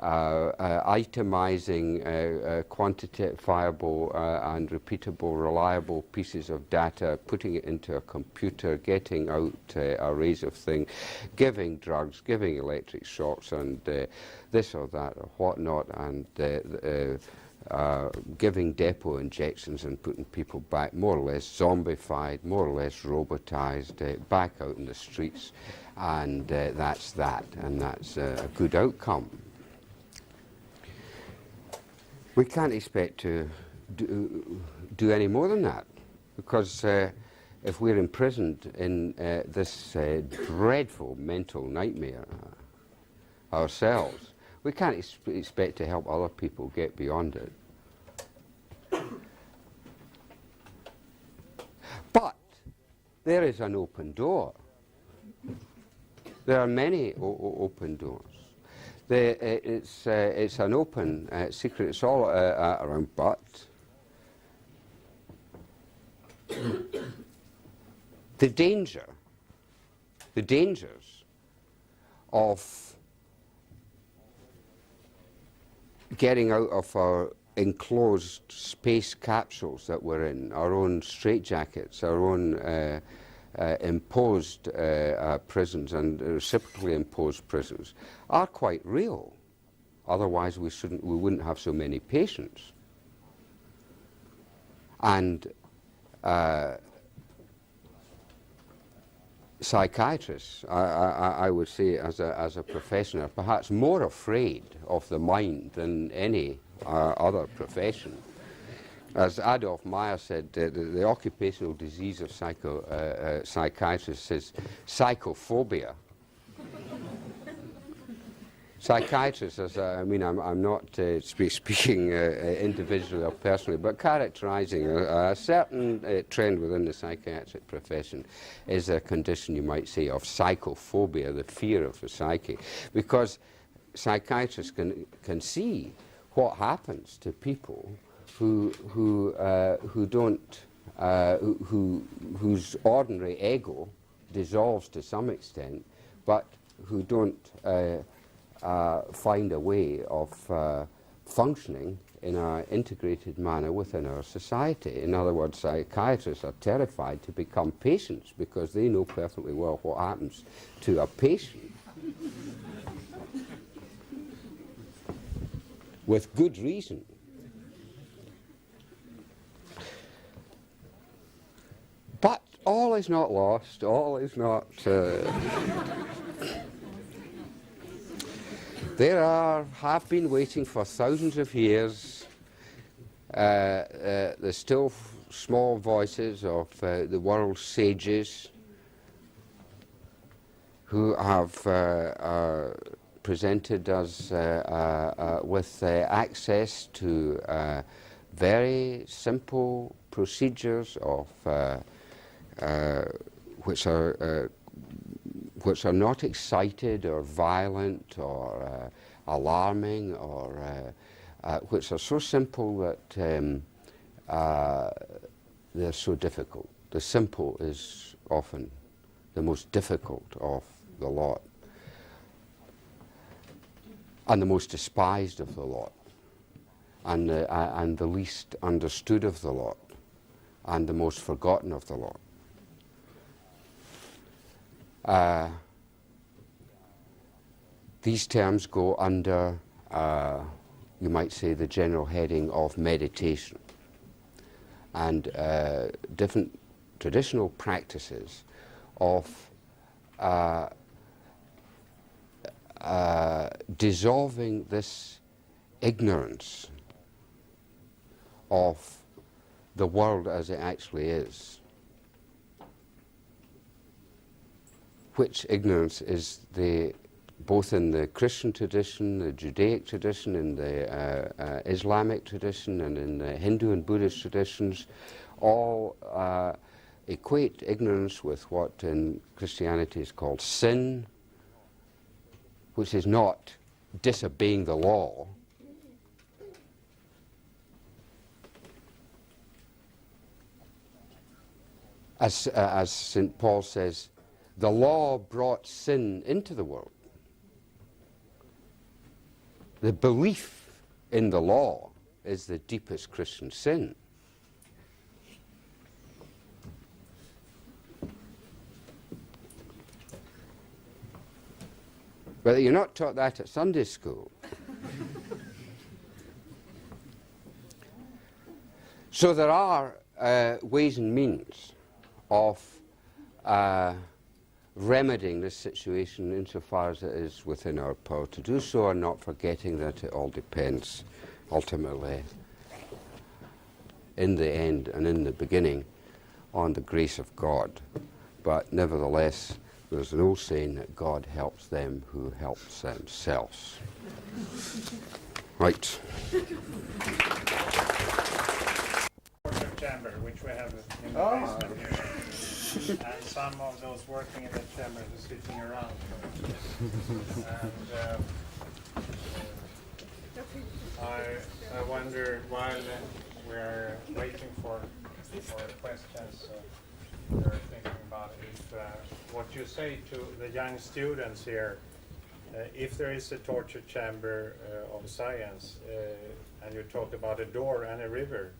itemizing quantifiable and repeatable, reliable pieces of data, putting it into a computer, getting out arrays of things, giving drugs, giving electric shocks, and this or that or whatnot, and giving depot injections and putting people back more or less zombified, more or less robotized, back out in the streets, and that's that, and that's a good outcome. We can't expect to do any more than that, because if we're imprisoned in this dreadful mental nightmare ourselves, we can't expect to help other people get beyond it. But there is an open door. There are many open doors. It's an open secret. It's all around, but the dangers of getting out of our enclosed space capsules that we're in, our own straitjackets, our own imposed prisons and reciprocally imposed prisons, are quite real. Otherwise we wouldn't have so many patients. And psychiatrists, I would say, as a profession, are perhaps more afraid of the mind than any other profession. As Adolf Meyer said, the occupational disease of psychiatrists is psychophobia. psychiatrists, as I mean, I'm not speaking individually or personally, but characterizing a certain trend within the psychiatric profession is a condition, you might say, of psychophobia, the fear of the psyche, because psychiatrists can see what happens to people who don't, whose ordinary ego dissolves to some extent, but who don't find a way of functioning in an integrated manner within our society. In other words, psychiatrists are terrified to become patients because they know perfectly well what happens to a patient. With good reason. But all is not lost, all is not... There have been waiting for thousands of years the still small voices of the world's sages who have presented us with access to very simple procedures of which are not excited or violent or alarming, or which are so simple that they're so difficult. The simple is often the most difficult of the lot, and the most despised of the lot, and the least understood of the lot, and the most forgotten of the lot. These terms go under, you might say, the general heading of meditation, and different traditional practices of dissolving this ignorance of the world as it actually is, which ignorance is both in the Christian tradition, the Judaic tradition, in the Islamic tradition, and in the Hindu and Buddhist traditions, all equate ignorance with what in Christianity is called sin, which is not disobeying the law, as St. Paul says, the law brought sin into the world. The belief in the law is the deepest Christian sin. But you're not taught that at Sunday school. So there are ways and means of remedying this situation insofar as it is within our power to do so, and not forgetting that it all depends ultimately, in the end and in the beginning, on the grace of God. But nevertheless, there's an old saying that God helps them who helps themselves. Right. Chamber, which we have in the basement here. And some of those working in the chamber are sitting around. And I wonder, while we're waiting for questions, we're thinking about what you say to the young students here, if there is a torture chamber of science, and you talk about a door and a river,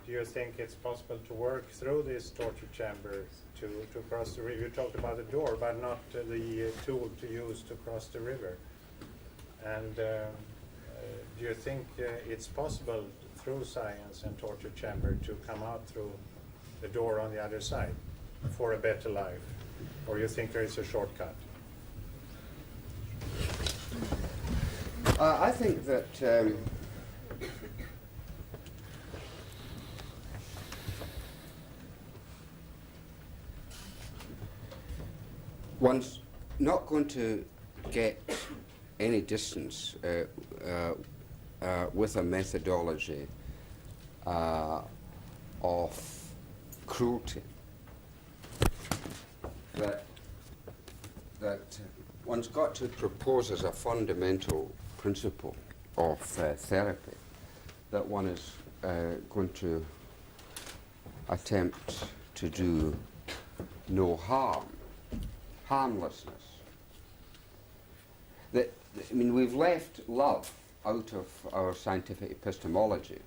do you think it's possible to work through this torture chamber to cross the river? You talked about the door, but not the tool to use to cross the river. And do you think it's possible through science and torture chamber to come out through the door on the other side for a better life? Or you think there is a shortcut? I think that one's not going to get any distance with a methodology of cruelty. That one's got to propose as a fundamental principle of therapy that one is going to attempt to do no harm, harmlessness. I mean, we've left love out of our scientific epistemology.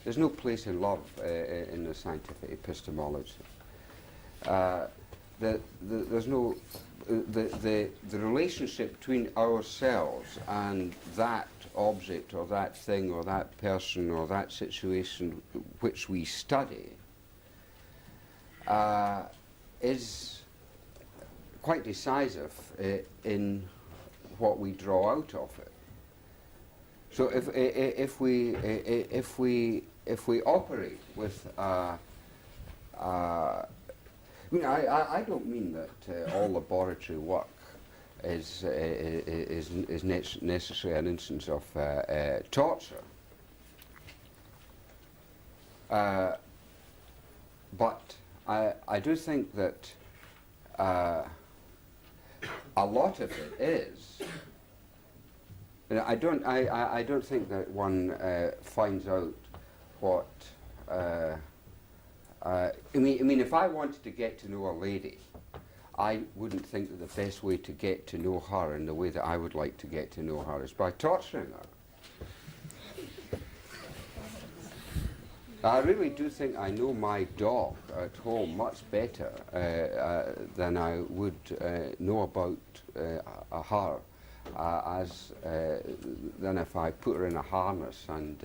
There's no place in love in the scientific epistemology. There's no the relationship between ourselves and that object or that thing or that person or that situation which we study is quite decisive in what we draw out of it. So if we operate with I don't mean that all laboratory work is necessarily an instance of torture, but I do think that a lot of it is. I don't think that one finds out what. I mean, if I wanted to get to know a lady, I wouldn't think that the best way to get to know her in the way that I would like to get to know her is by torturing her. I really do think I know my dog at home much better than I would know about her than if I put her in a harness and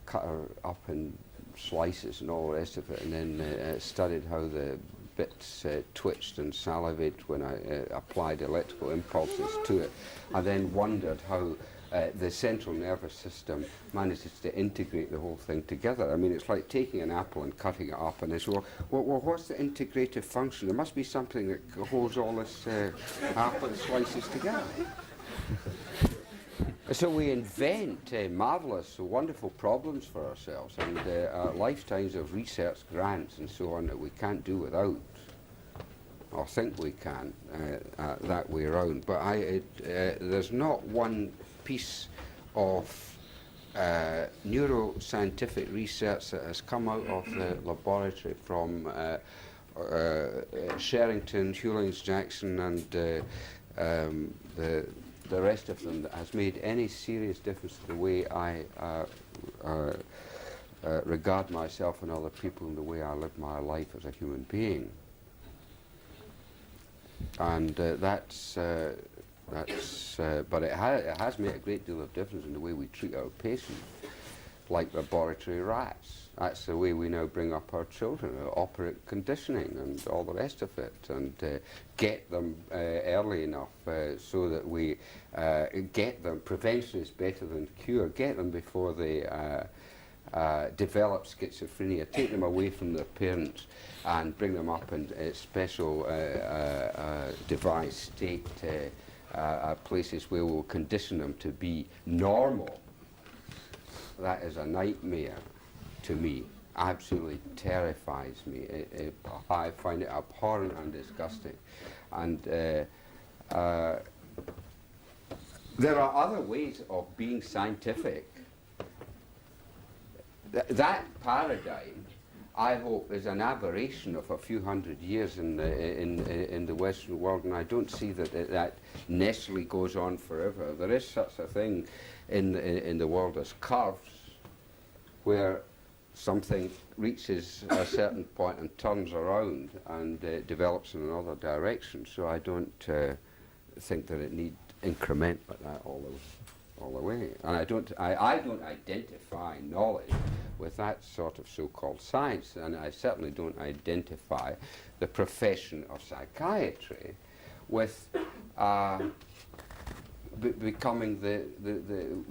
cut her up in slices and all the rest of it, and then studied how the bits twitched and salivated when I applied electrical impulses to it. I then wondered how the central nervous system manages to integrate the whole thing together. I mean, it's like taking an apple and cutting it up, and they say, well, what's the integrative function? There must be something that holds all this apple slices together. So we invent marvellous, wonderful problems for ourselves, and lifetimes of research grants and so on that we can't do without, or think we can, that way around. But there's not one piece of neuroscientific research that has come out of the laboratory from Sherrington, Hewlings Jackson, and the rest of them that has made any serious difference to the way I regard myself and other people and the way I live my life as a human being. And but it has made a great deal of difference in the way we treat our patients, like laboratory rats. That's the way we now bring up our children, operate conditioning and all the rest of it, and get them early enough so that we get them. Prevention is better than cure. Get them before they develop schizophrenia. Take them away from their parents and bring them up in a special devised state places where we'll condition them to be normal. That is a nightmare to me. Absolutely terrifies me. I find it abhorrent and disgusting. And there are other ways of being scientific. That paradigm, I hope, is an aberration of a few hundred years in the Western world, and I don't see that that necessarily goes on forever. There is such a thing in the world as curves, where something reaches a certain point and turns around and develops in another direction. So I don't think that it need increment like that all the way. And I don't identify knowledge with that sort of so-called science, and I certainly don't identify the profession of psychiatry with becoming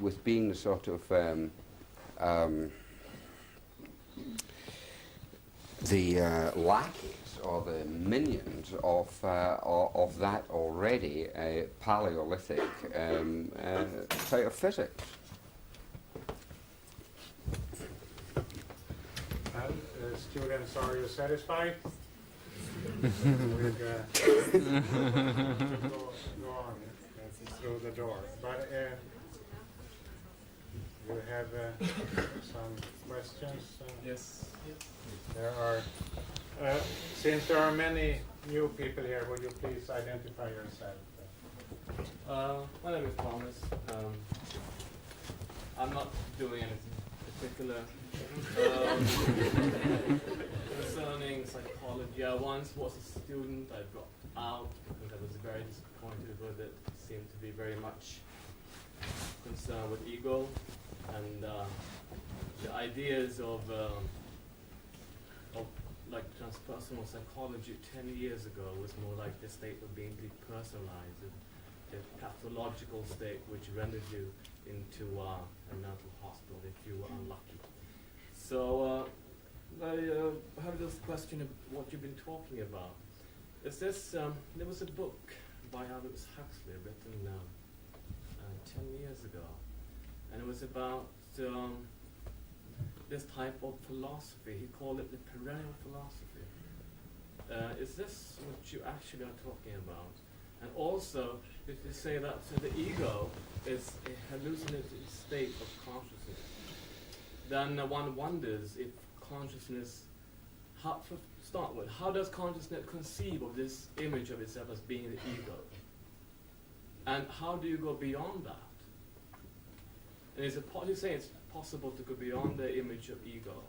with being the sort of the lackeys or the minions of that already Paleolithic type of physics. Well, students, are you satisfied? With, go on through the door. But you have some questions? Yes. There are, since there are many new people here, would you please identify yourself? My name is Thomas. I'm not doing anything particular concerning psychology. I once was a student. I dropped out because I was very disappointed with it. It seemed to be very much concerned with ego and the ideas of like transpersonal psychology 10 years ago was more like the state of being depersonalized, the pathological state which rendered you into a mental hospital if you were unlucky. So I have this question of what you've been talking about. Is this, there was a book by Aldous Huxley written 10 years ago, and it was about this type of philosophy. He called it the perennial philosophy. Is this what you actually are talking about? And also, if you say that the ego is a hallucinated state of consciousness, then one wonders if consciousness, to start with, how does consciousness conceive of this image of itself as being the ego? And how do you go beyond that? And is it you say it's possible to go beyond the image of ego,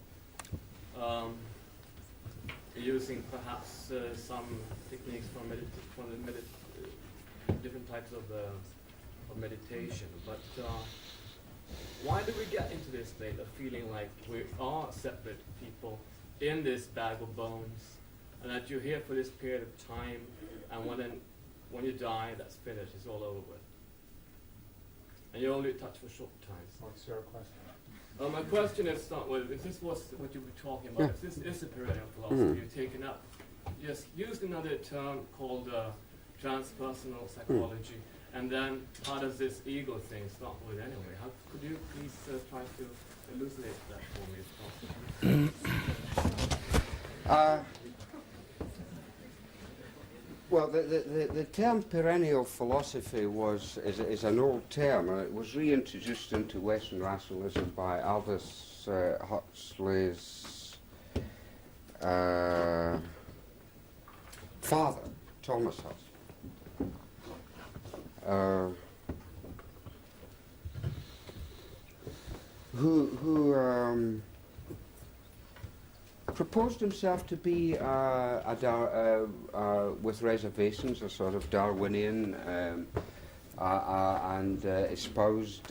using perhaps some techniques from different types of meditation. But why do we get into this state of feeling like we are separate people in this bag of bones, and that you're here for this period of time, and when you die, that's finished, it's all over with, and you're only touched for short times? What's your question? My question is, start with, if this was what you were talking about, if this is a perennial philosophy you've taken up, just used another term called transpersonal psychology, and then how does this ego thing start with anyway? Could you please try to elucidate that for me if possible? Well, the term perennial philosophy is an old term, and it was reintroduced into Western rationalism by Aldous Huxley's father, Thomas Huxley, who proposed himself to be with reservations, a sort of Darwinian, and espoused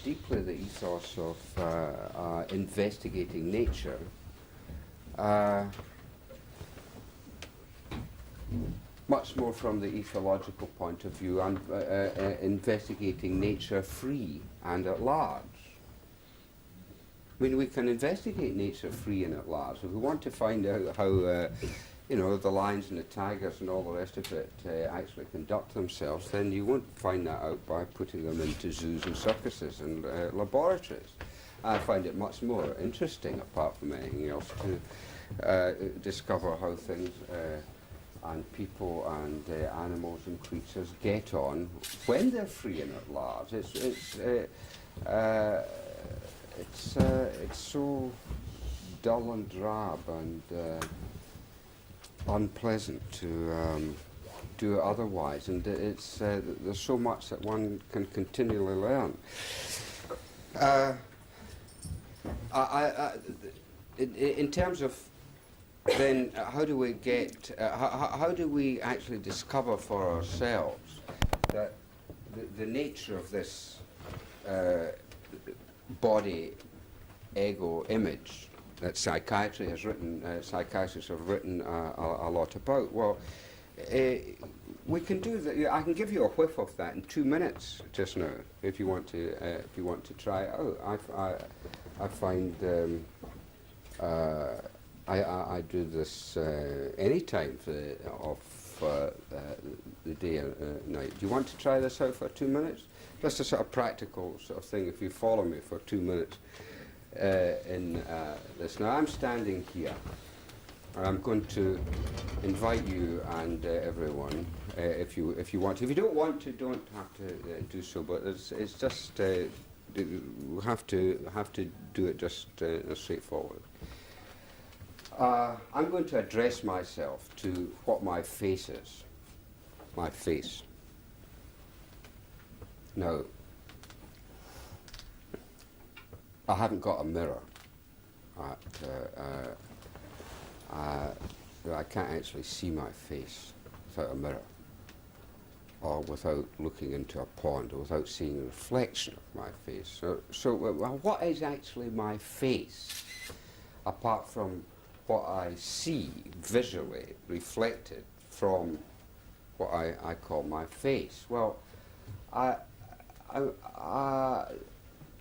deeply the ethos of investigating nature. Much more from the ethological point of view, and investigating nature free and at large. I mean, we can investigate nature free and at large. If we want to find out how, the lions and the tigers and all the rest of it actually conduct themselves, then you won't find that out by putting them into zoos and circuses and laboratories. I find it much more interesting, apart from anything else, to discover how things and people and animals and creatures get on when they're free and at large. It's so dull and drab and unpleasant to do otherwise, and there's so much that one can continually learn. In terms of then how do we get, how do we actually discover for ourselves that the nature of this body ego image that psychiatry has written, psychiatrists have written a lot about? Well, we can do that. I can give you a whiff of that in 2 minutes just now, if you want to try it out. I find I do this any time of the day and night. Do you want to try this out for 2 minutes? Just a sort of practical sort of thing, if you follow me for 2 minutes in this. Now I'm standing here, and I'm going to invite you and everyone, if you want to. If you don't want to, don't have to do so, but it's just, we have to do it just straightforward. I'm going to address myself to what my face is. My face. Now, I haven't got a mirror. I can't actually see my face without a mirror, or without looking into a pond, or without seeing a reflection of my face. So well, what is actually my face, apart from what I see visually reflected from what I call my face? Well, I'm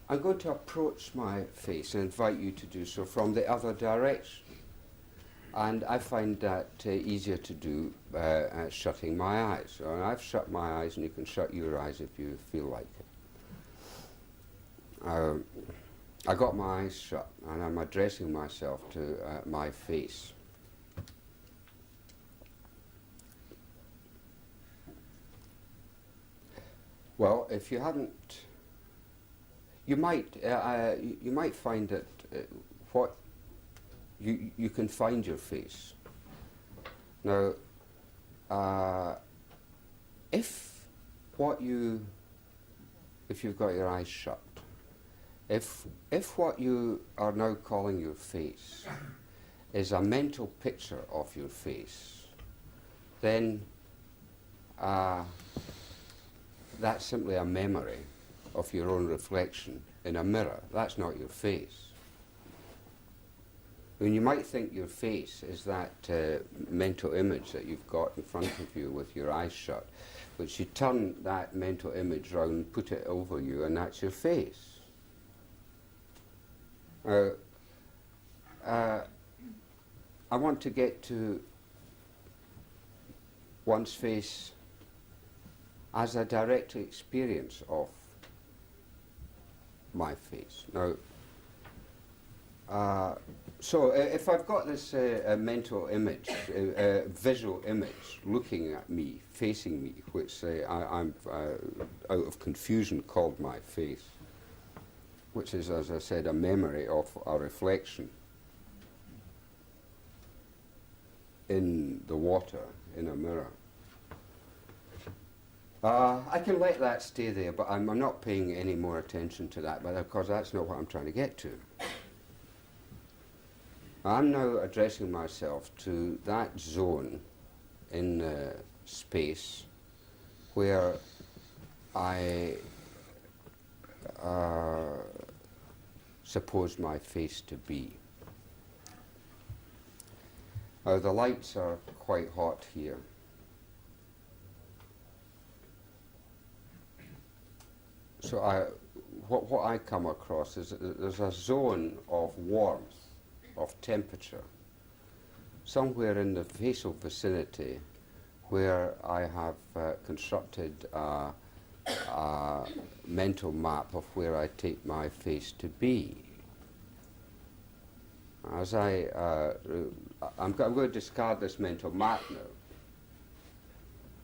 going to approach my face and invite you to do so from the other direction. And I find that easier to do shutting my eyes. So I've shut my eyes, and you can shut your eyes if you feel like it. I got my eyes shut, and I'm addressing myself to my face. Well, if you haven't, you might find that what you can find your face. Now, if you've got your eyes shut, if what you are now calling your face is a mental picture of your face, then that's simply a memory of your own reflection in a mirror. That's not your face. I mean, you might think your face is that mental image that you've got in front of you with your eyes shut, but you turn that mental image round, put it over you, and that's your face. I want to get to one's face as a direct experience of my face. Now, so if I've got this mental image, visual image looking at me, facing me, which I'm out of confusion called my face, which is, as I said, a memory of a reflection in the water, in a mirror. I can let that stay there, but I'm not paying any more attention to that, because that's not what I'm trying to get to. I'm now addressing myself to that zone in space where I suppose my face to be. The lights are quite hot here. So what I come across is there's a zone of warmth, of temperature, somewhere in the facial vicinity where I have constructed a mental map of where I take my face to be. As I'm going to discard this mental map now,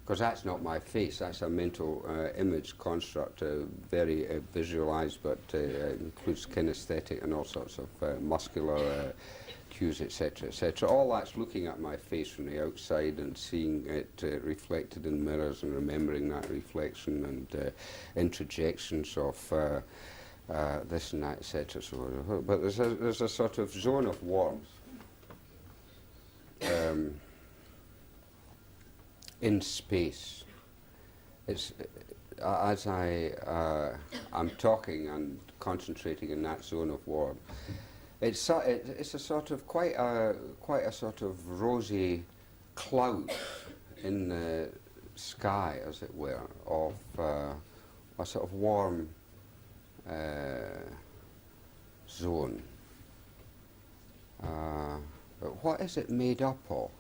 because that's not my face, that's a mental image construct, very visualized, but includes kinesthetic and all sorts of muscular cues, etc., etc. All that's looking at my face from the outside and seeing it reflected in mirrors and remembering that reflection and interjections of this and that, etc. So, but there's a sort of zone of warmth in space. It's as I'm talking and concentrating in that zone of warmth. It's a sort of quite a sort of rosy cloud in the sky, as it were, of a sort of warm zone. But what is it made up of?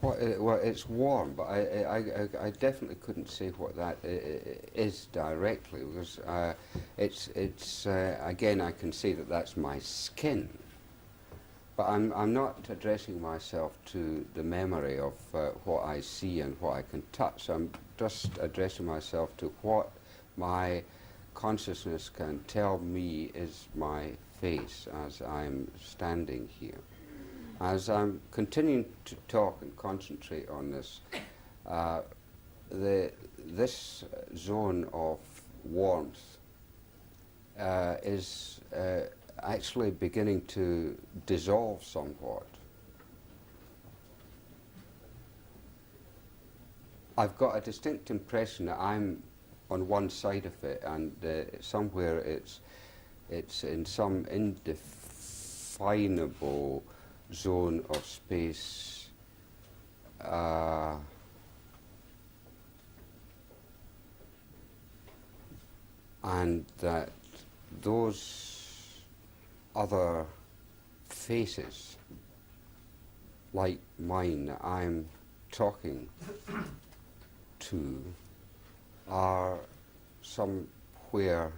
Well, it's warm, but I definitely couldn't say what that is directly, because it's again, I can say that that's my skin, but I'm not addressing myself to the memory of what I see and what I can touch. I'm just addressing myself to what my consciousness can tell me is my face as I'm standing here. As I'm continuing to talk and concentrate on this, this zone of warmth is actually beginning to dissolve somewhat. I've got a distinct impression that I'm on one side of it, and somewhere it's in some indefinable zone of space, and that those other faces, like mine, that I'm talking to, are somewhere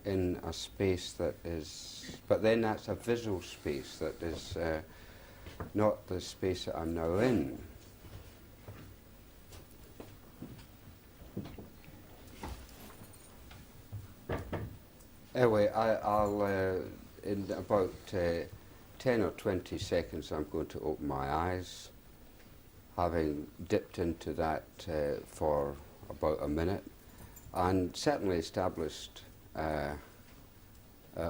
in a space that is, but then that's a visual space that is not the space that I'm now in. Anyway, I'll in about 10 or 20 seconds I'm going to open my eyes, having dipped into that for about a minute, and certainly established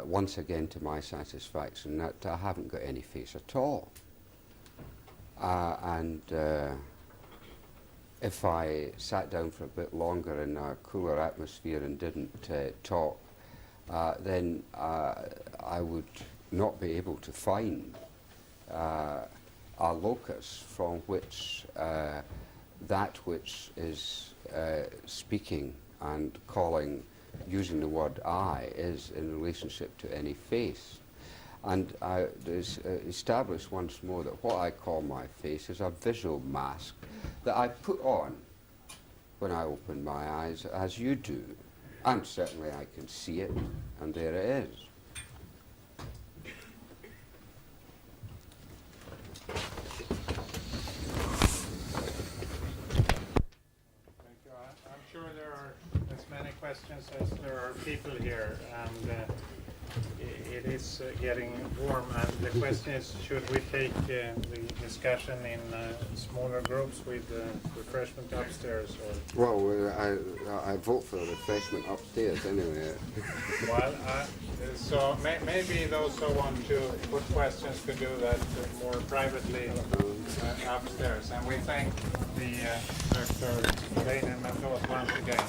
once again to my satisfaction that I haven't got any face at all. And if I sat down for a bit longer in a cooler atmosphere and didn't talk, then I would not be able to find a locus from which that which is speaking and calling, using the word I, is in relationship to any face. And I establish once more that what I call my face is a visual mask that I put on when I open my eyes, as you do. And certainly I can see it, and there it is. Thank you. I'm sure there are as many questions as there are people here, and it is getting warm. And the question is, should we take the discussion in smaller groups with refreshment upstairs? Or? Well, I vote for refreshment upstairs anyway. Well, so maybe those who want to put questions could do that more privately upstairs. And we thank the Dr. Laing and Matos once again.